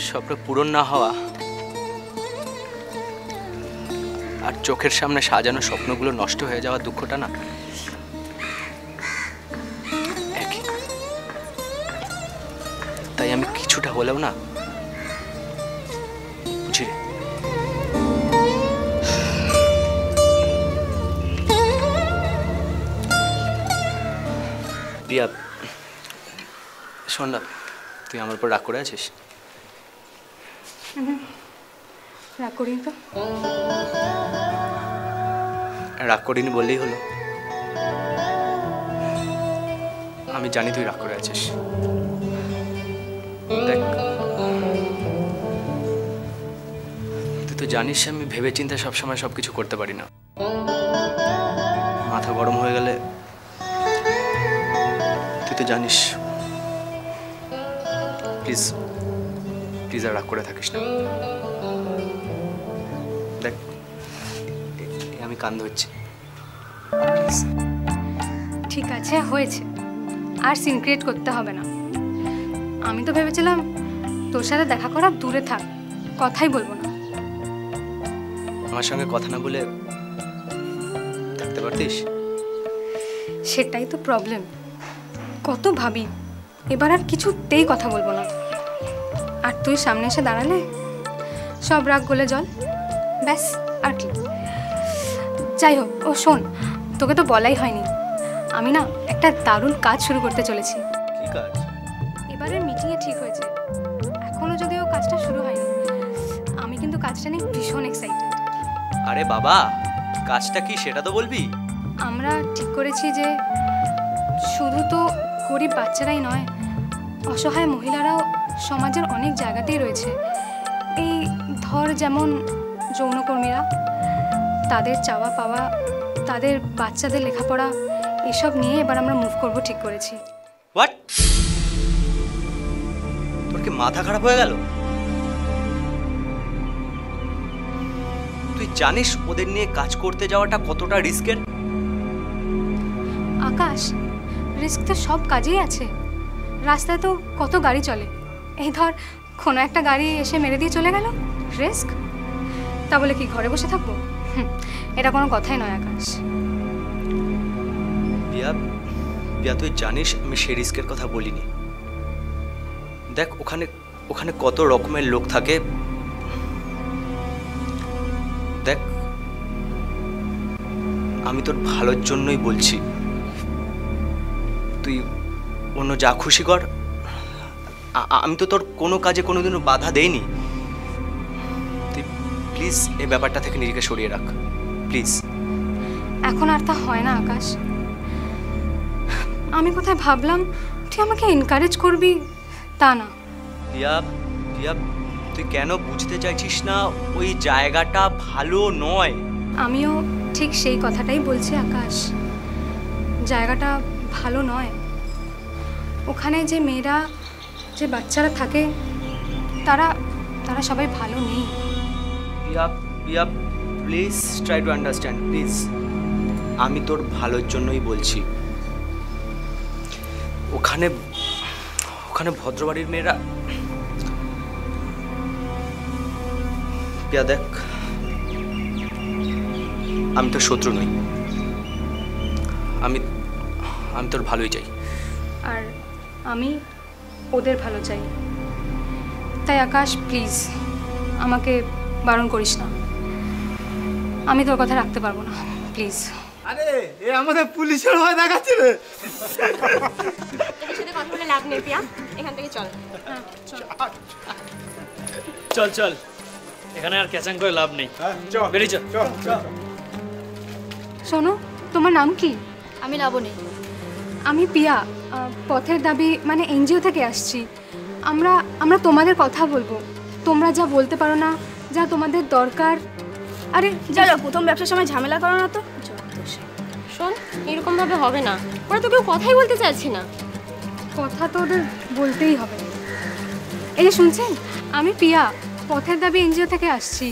স্বপ্ন পূরণ না হওয়া আর চোখের সামনে সাজানো স্বপ্নগুলো নষ্ট হয়ে যাওয়া দুঃখটা না একই। তাই আমি কিছুটা হলেও না বুঝি রে। প্রিয়া শোন না, তুই আমার উপর রাগ করে আছিস? রাগ করিনি তো। রাগ করিনি বললেই হলো। আমি জানি তুই রাগ করে আছিস। দেখ তুই তো জানিস আমি ভেবে চিন্তে সবসময় সবকিছু করতে পারি না। মাথা গরম হয়ে গেলে তুই তো জানিস। প্লিজ প্লিজ আর রাগ করে থাকিস না। দেখ আমি কান ধরছি। ঠিক আছে, হয়েছে, আর সিন ক্রিয়েট করতে হবে না। আমি তো ভেবেছিলাম তোর সাথে দেখা করা দূরে থাক, কথাই বলবো না। আমার সঙ্গে কথা না বলে থাকতে পারতিস? সেটাই তো প্রবলেম, কত ভাবি, এবার আর কিছুতেই কথা বলবো না। আর তুই সামনে এসে দাঁড়ালে সব রাগ গলে জল, ব্যাস আর কি। যাই হোক, ও শোন, তোকে তো বলাই হয়নি, আমি না একটা দারুণ কাজ শুরু করতে চলেছি। কি কাজ? এবারের মিটিংয়ে ঠিক হয়েছে, এখনো যদিও কাজটা শুরু হয়নি, আমি কিন্তু কাজটা নিয়ে ভীষণ এক্সাইটেড। আরে বাবা, কাজটা কি সেটা তো বলবি। আমরা ঠিক করেছি যে শুধু তো গরিব বাচ্চারাই নয়, অসহায় মহিলারাও সমাজের অনেক জায়গাতেই রয়েছে। এই ধর যেমন যৌনকর্মীরা, তাদের চাওয়া পাওয়া, তাদের বাচ্চাদের লেখাপড়া, এসব নিয়ে এবার আমরা মুভ করব ঠিক করেছি। হোয়াট? তোর কি মাথা খারাপ হয়ে গেল? তুই জানিস ওদের নিয়ে কাজ করতে যাওয়াটা কতটা রিস্কের? আকাশ, রিস্ক তো সব কাজেই আছে। রাস্তায় তো কত গাড়ি চলে, এই ধর কোনো একটা গাড়ি এসে মেরে দিয়ে চলে গেল, রিস্ক। তা বলে কি ঘরে বসে থাকবো? এটা কোনো কথাই নয় আকাশ। পিয়া, তুই জানিস আমি সেই রিস্কের কথা বলিনি। দেখ, ওখানে কত রকমের লোক থাকে। দেখ, আমি তোর ভালোর জন্যই বলছি, তুই অন্য যা খুশি কর, আমি তো তোর কোনো কাজে কোনোদিনও বাধা দেইনি। তুই প্লিজ এই ব্যাপারটা থেকে নিজেকে সরিয়ে রাখ, প্লিজ। এখন আর তা হয় না আকাশ। আমি কোথায় ভাবলাম তুই আমাকে এনকারেজ করবি, তা না। পিয়া, তুই কেন বুঝতে চাইছিস না? ওই জায়গাটা ভালো নয়। আমিও ঠিক সেই কথাটাই বলছি আকাশ, জায়গাটা ভালো নয়। ওখানে যে মেয়েরা, যে বাচ্চারা থাকে, তারা সবাই ভালো নেই। Piya, please try to understand, please. আমি তোর ভালোর জন্যই বলছি। ওখানে ভদ্রবাড়ির মেয়েরা, পিয়া দেখ, আমি তোর শত্রু নই, আমি তোর ভালোই চাই। আর আমি ওদের ভালো চাই। তাই আকাশ, প্লিজ আমাকে বারণ করিস না, আমি তোর কথা রাখতে পারবো না, প্লিজ। আরে এ আমাদের পুলিশের ভয় দেখাচ্ছে রে। তোর সাথে কথা বলে লাভ নেই পিয়া, এখান থেকে চল। চল, এখানে আর ক্যাচাং করে লাভ নেই, বেরিয়ে চল। শোনো, তোমার নাম কি? আমি লাবণী। আমি পিয়া, পথের দাবি মানে এনজিও থেকে আসছি। আমরা তোমাদের কথা বলবো, তোমরা যা বলতে পারো না, যা তোমাদের দরকার। আরে চলো, প্রথম ব্যবসার সময় ঝামেলা করো না তো। শোন, এরকম ভাবে হবে না, ওরা তো কেউ কথাই বলতে চাইছে না। কথা তো ওদের বলতেই হবে। এই যে শুনছেন, আমি পিয়া, পথের দাবি এনজিও থেকে আসছি।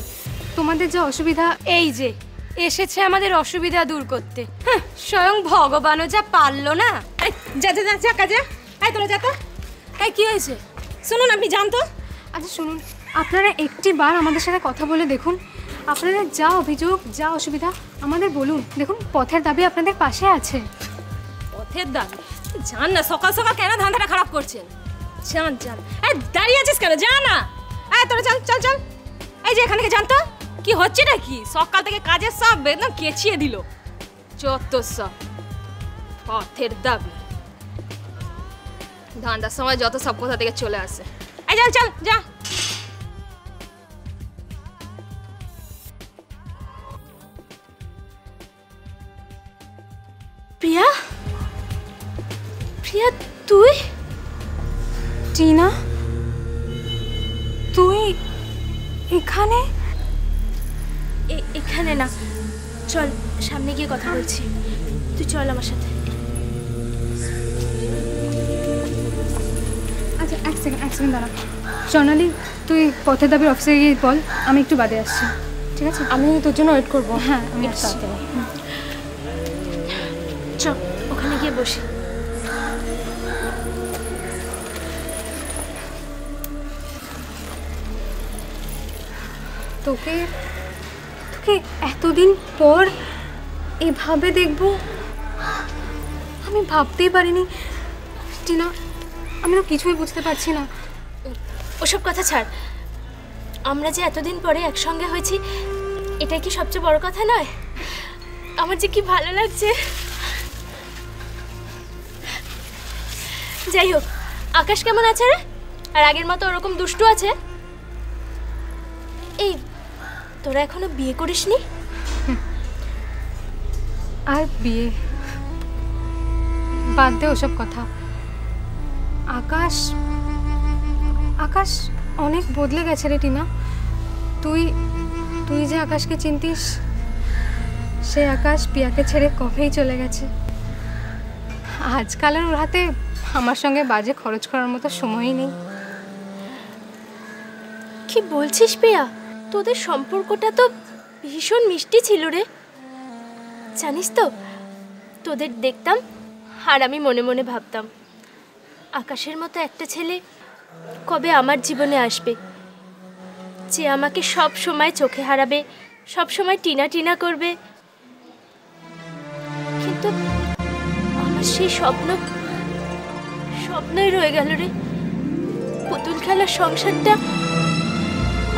তোমাদের যা অসুবিধা, এই যে এসেছে আমাদের অসুবিধা দূর করতে, স্বয়ং ভগবানও যা পারলো না। যা কাজে, তোরা যা তো। কি হয়েছে শুনুন, আপনি জানতো? আচ্ছা শুনুন, আপনারা একটি বার আমাদের সাথে কথা বলে দেখুন। আপনাদের যা অভিযোগ, যা অসুবিধা আমাদের বলুন। দেখুন, পথের দাবি আপনাদের পাশে আছে। পথের দাবি? জান না, সকাল সকাল কেন ধান্দাটা খারাপ করছেন? জান দাঁড়িয়ে আছিস কেন? যা না, তোরা চল। এই যে এখান থেকে জানতো কি হচ্ছে নাকি? সকাল থেকে কাজের সব একদম কেচিয়ে দিল, যত সব পথের দাবি। ধান্দার সময় যত সব কোথা থেকে চলে আসে। এই চল যা। প্রিয়া, তুই? টিনা, তুই এখানে? এখানে না, চল সামনে গিয়ে কথা বলছি। তুই চল আমার সাথে। আচ্ছা এক সেকেন্ড দাঁড়া। সোনালি, তুই পথের দাবির অফিসে গিয়ে বল আমি একটু বাদে আসছি, ঠিক আছে? আমি তোর জন্য ওয়েট করবো। হ্যাঁ, আমি আসছি। চল ওখানে গিয়ে বসি। তোকে এতদিন পর এভাবে দেখবো আমি ভাবতেই পারিনি। টিনা, আমি তো কিছুই বুঝতে পারছি না। ওসব কথা ছাড়, আমরা যে এতদিন পরে একসঙ্গে হয়েছি এটাই কি সবচেয়ে বড় কথা নয়? আমার যে কি ভালো লাগছে। যাই হোক, আকাশ কেমন আছে রে? আর আগের মতো ওরকম দুষ্টু আছে? এই তোরা এখনো বিয়ে করিসনি? আর বিয়ে বাদ দে ওসব কথা। আকাশ আকাশ অনেক বদলে গেছে রে টিনা। তুই তুই যে আকাশকে চিনতিস সে আকাশ পিয়াকে ছেড়ে কবেই চলে গেছে। আজকালের ওর হাতে আমার সঙ্গে বাজে খরচ করার মতো সময়ই নেই। কি বলছিস পিয়া? তোদের সম্পর্কটা তো ভীষণ মিষ্টি ছিল রে। জানিস তো, তোদের দেখতাম আর আমি মনে মনে ভাবতাম আকাশের মতো একটা ছেলে কবে আমার জীবনে আসবে, যে আমাকে সব সময় চোখে হারাবে, সব সময় টিনা টিনা করবে। কিন্তু আমার সেই স্বপ্নই রয়ে গেল রে। পুতুল খেলার সংসারটা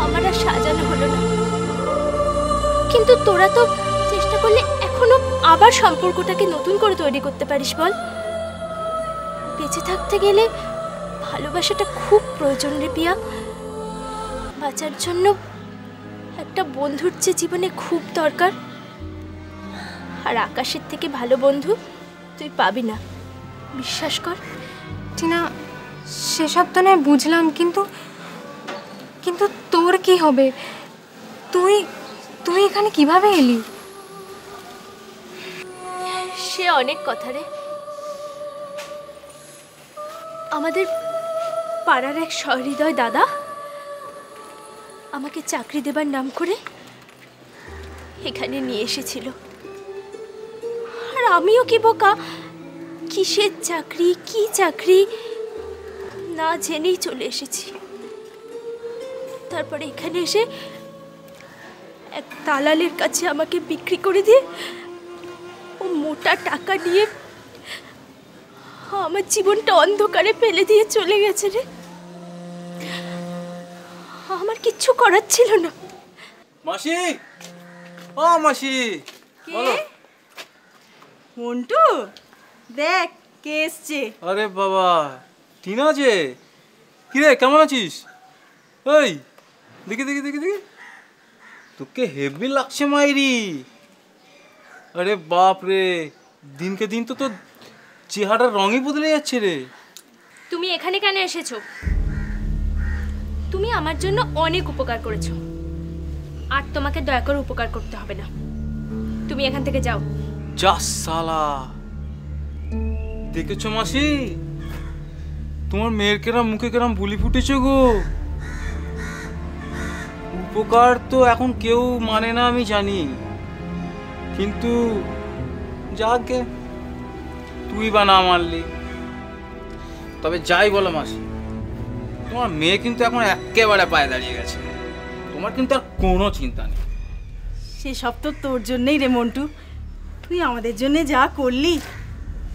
আমার আর সাজানো হলো না। কিন্তু তোরা তো চেষ্টা করলে এখনো আবার সম্পর্কটাকে নতুন করে তৈরি করতে পারিস বল। বেঁচে থাকতে গেলে ভালোবাসাটা খুব প্রয়োজন রে পিয়া। বাঁচার জন্য একটা বন্ধুর যে জীবনে খুব দরকার, আর আকাশের থেকে ভালো বন্ধু তুই পাবি না, বিশ্বাস কর। টিনা, সেসব তো নয় বুঝলাম, কিন্তু কিন্তু তোর কি হবে? তুই তুই এখানে কিভাবে এলি? সে অনেক কথা রে। আমাদের পাড়ার এক সহৃদয় দাদা আমাকে চাকরি দেবার নাম করে এখানে নিয়ে এসেছিল। আর আমিও কি বোকা, কিসের চাকরি কি চাকরি না জেনেই চলে এসেছি। তারপরে এখানে এসে এক দালালের কাছে আমাকে বিক্রি করে দিয়ে ও মোটা টাকা নিয়ে আমার জীবনটা অন্ধকারে ফেলে দিয়ে চলে গেছে রে। আমার কিচ্ছু করার ছিল না। মাসি, ও মাসি, বলো। মন্টু, দেখ কে এসছে। আরে বাবা, টিনা যে। কিরে, কেমন আছিস? ওই দেখি দেখি দেখি দেখি, তোকে হেভি লাগছে মাইরি। আরে বাপ রে, দিনকে দিন তো তোর চেহারার রঙই বদলে যাচ্ছে রে। তুমি এখানে কেন এসেছো? তুমি আমার জন্য অনেক উপকার করেছো, আর তোমাকে দয়া করে উপকার করতে হবে না। তুমি এখান থেকে যাও। যা সালা, দেখেছো মাসি, তোমার মেয়ের কেরাম মুখে কেরাম বুলি ফুটেছে গো। উপকার তো এখন কেউ মানে না আমি জানি, কিন্তু যাকে তুই বা না মানলি। তবে যাই বলো মাসি, তোমার মেয়ে কিন্তু এখন একেবারে পায়ে দাঁড়িয়ে গেছে। তোমার কিন্তু আর কোনো চিন্তা নেই। সেসব তো তোর জন্যই রে মন্টু। তুই আমাদের জন্য যা করলি,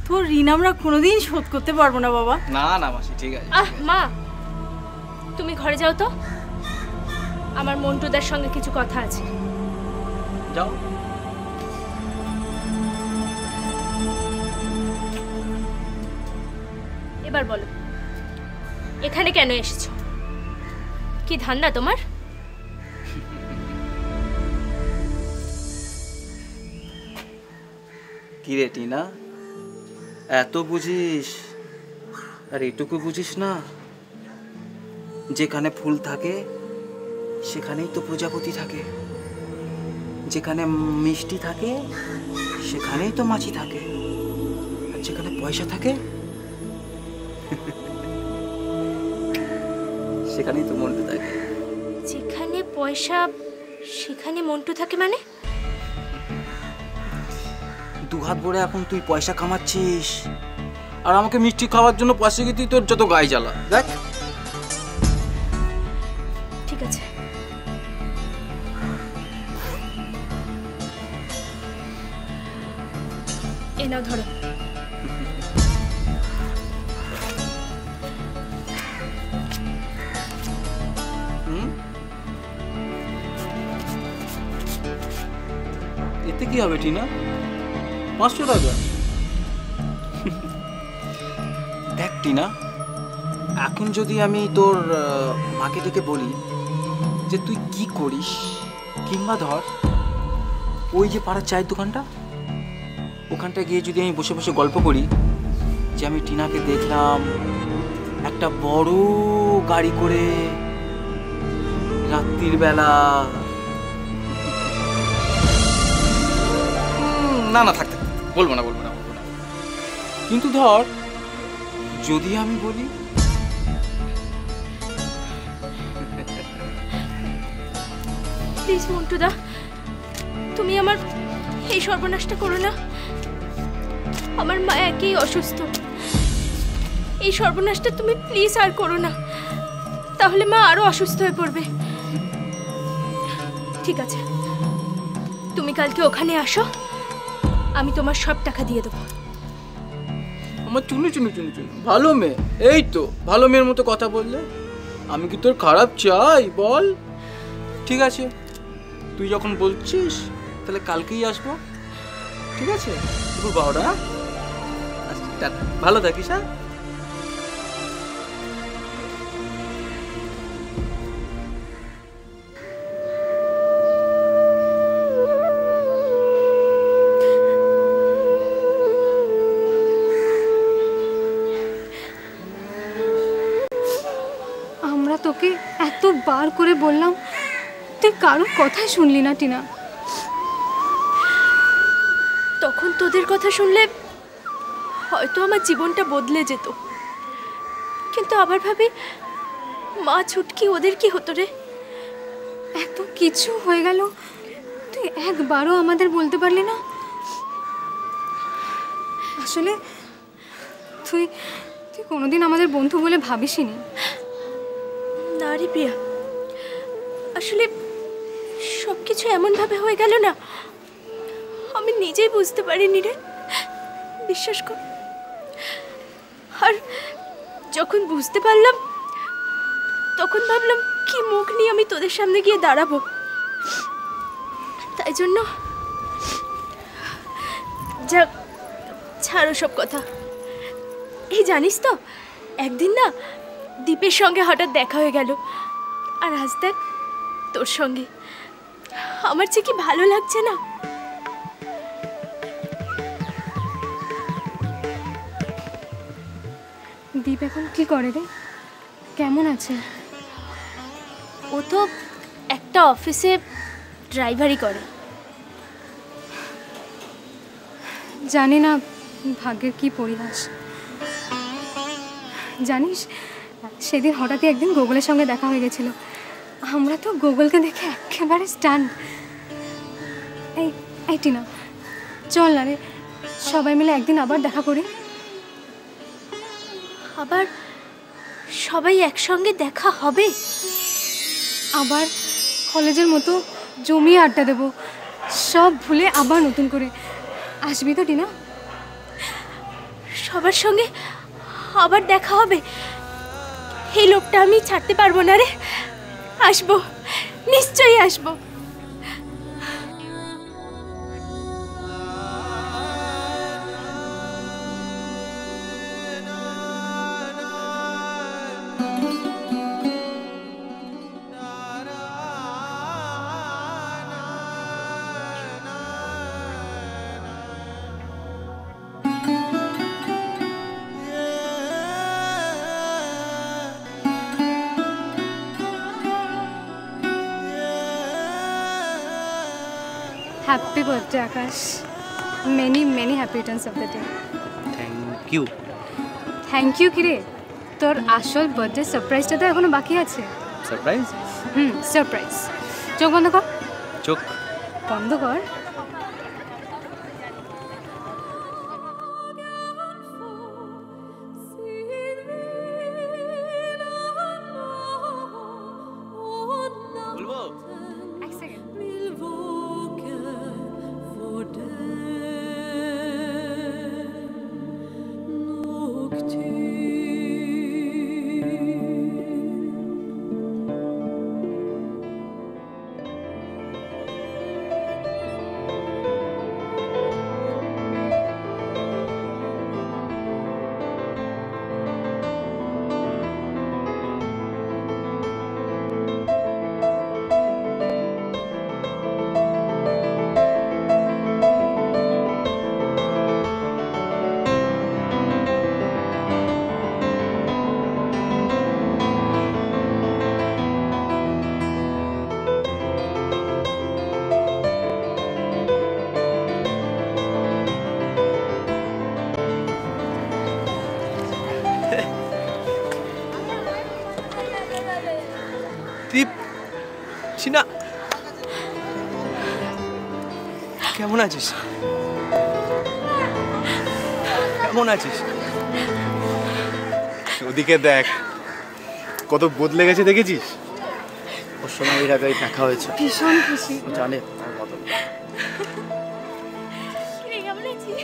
তোর ঋণ আমরা কোনোদিন শোধ করতে পারবো না বাবা। না না মাসি, ঠিক আছে। মা, তুমি ঘরে যাও তো, আমার মন্টুদার সঙ্গে কিছু কথা আছে। যাও। এবার বলো, এখানে কেন এসেছো? কি ধান্দা তোমার? কি রে টিনা, এত বুঝিস আর এটুকু বুঝিস না? যেখানে ফুল থাকে সেখানেই তো প্রজাপতি থাকে, যেখানে মিষ্টি থাকে সেখানেই তো মাছি থাকে, আর যেখানে পয়সা থাকে সেখানেই তো মন্টু থাকে। যেখানে পয়সা সেখানে মন্টু থাকে মানে? দুহাত ভরে এখন তুই পয়সা কামাচ্ছিস, আর আমাকে মিষ্টি খাওয়ার জন্য পয়সা কি তুই তোর যত গায়ে জ্বালা। দেখ, ঠিক আছে, এ নাও ধরো। এতে কি হবে টিনা? 500 টাকা। দেখ টিনা, এখন যদি আমি তোর মাকে ডেকে বলি যে তুই কি করিস, কিংবা ধর ওই যে পাড়ার চায়ের দোকানটা, ওখানটায় গিয়ে যদি আমি বসে বসে গল্প করি যে আমি টিনাকে দেখলাম একটা বড় গাড়ি করে রাত্রির বেলা, না না থাকতে বলবো না। কিন্তু ধর যদি আমি বলি প্লিজ মন্টুদা, তুমি আমার এই সর্বনাশটা করো না। আমার মা একেই অসুস্থ, এই সর্বনাশটা তুমি প্লিজ আর করো না, তাহলে মা আরো অসুস্থ হয়ে পড়বে। ঠিক আছে, তুমি কালকে ওখানে আসো, আমি তোমার সব টাকা দিয়ে দেবো। আমার চুনু ভালো মেয়ে, এই তো ভালো মেয়ের মতো কথা বললে। আমি কি তোর খারাপ চাই বল? ঠিক আছে, তুই যখন বলছিস তাহলে কালকেই আসবো। ঠিক আছে, দুপুর 12টা। আচ্ছা, ভালো থাকিস। হ্যাঁ, আমরা তোকে এতবার করে বললাম, তুই কারোর কথাই শুনলি না টিনা। তখন তোদের কথা শুনলে হয়তো আমার জীবনটা বদলে যেত, কিন্তু আবার ভাবি মা ছুটকি, ওদের কি হতো রে? এত কিছু হয়ে গেল, তুই একবারও আমাদের বলতে পারলি না। আসলে তুই কোনোদিন আমাদের বন্ধু বলে ভাবিসনি। না রে প্রিয়া, আসলে সবকিছু এমন ভাবে হয়ে গেল না, আমি নিজেই বুঝতে পারিনি রে, বিশ্বাস কর। আর যখন বুঝতে পারলাম তখন ভাবলাম কি মুখ নিয়ে আমি তোদের সামনে গিয়ে দাঁড়াবো। তাই জন্য যা, ছাড়ো সব কথা। এই জানিস তো, একদিন না দীপের সঙ্গে হঠাৎ দেখা হয়ে গেল, আর আজ দেখ তোর সঙ্গে। আমার যে কি ভালো লাগছে না। দীপ এখন কি করে রে? কেমন আছে? ও তো একটা অফিসে ড্রাইভারি করে। জানি না ভাগ্যের কি পরিহাস। জানিস, সেদিন হঠাৎই একদিন গুগলের সঙ্গে দেখা হয়ে গেছিল। আমরা তো গুগলকে দেখে একেবারে স্টান্ড। এই টিনা, চল না রে, সবাই মিলে একদিন আবার দেখা করি। আবার সবাই একসঙ্গে দেখা হবে? আবার কলেজের মতো জমিয়ে আড্ডা দেবো, সব ভুলে আবার নতুন করে। আসবি তো টিনা? সবার সঙ্গে আবার দেখা হবে? এই লোকটা আমি ছাড়তে পারবো না রে। আসবো, নিশ্চয়ই আসবো। Happy birthday Akash, many many happy returns of the day. Thank you. Thank you কিরে, তোর আসল বার্থডে সারপ্রাইজটা তো এখনো বাকি আছে। সারপ্রাইজ? সারপ্রাইজ। চোখ বন্ধ কর। চোখ বন্ধ কর। দীপ, চিনা, কেমন আছিস? কেমন আছিস? ওদিকে দেখ কত বদলে গেছে, দেখেছিস? ওর সঙ্গে এর আগে দেখা হয়েছে, ভীষণ খুশি। জানে আমার বদল। কেমন আছিস?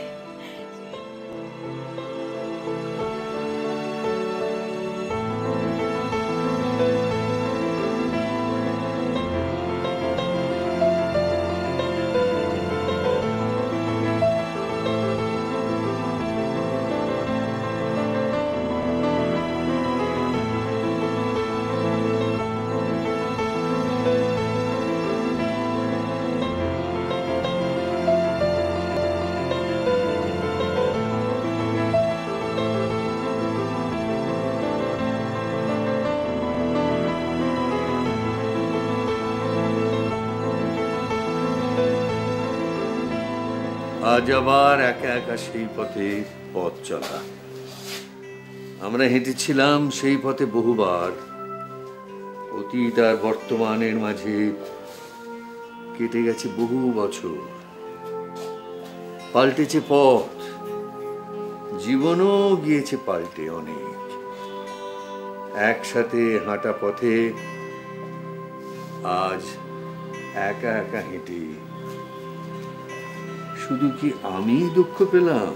আজ আবার একা একা সেই পথে পথ চলা। আমরা হেঁটেছিলাম সেই পথে বহুবার। অতীত আর বর্তমানের মাঝে কেটে গেছে বহু বছর। পাল্টেছে পথ, জীবনও গিয়েছে পাল্টে অনেক। একসাথে হাঁটা পথে আজ একা একা হেঁটে শুধু কি আমি দুঃখ পেলাম?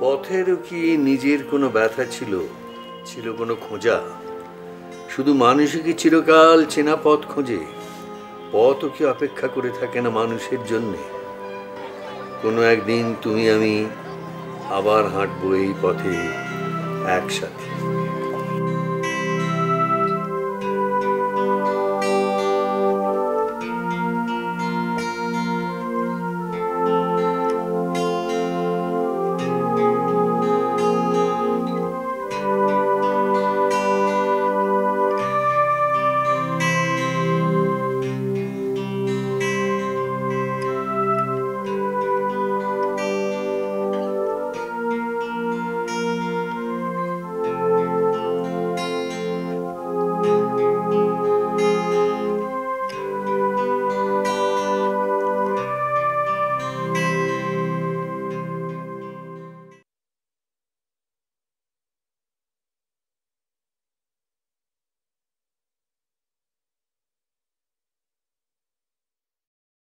পথেরও কি নিজের কোনো ব্যথা ছিল? ছিল কোনো খোঁজা? শুধু মানুষই কি চিরকাল চেনা পথ খোঁজে? পথও কি অপেক্ষা করে থাকে না মানুষের জন্যে? কোনো একদিন তুমি আমি আবার হাঁটবো এই পথে একসাথে।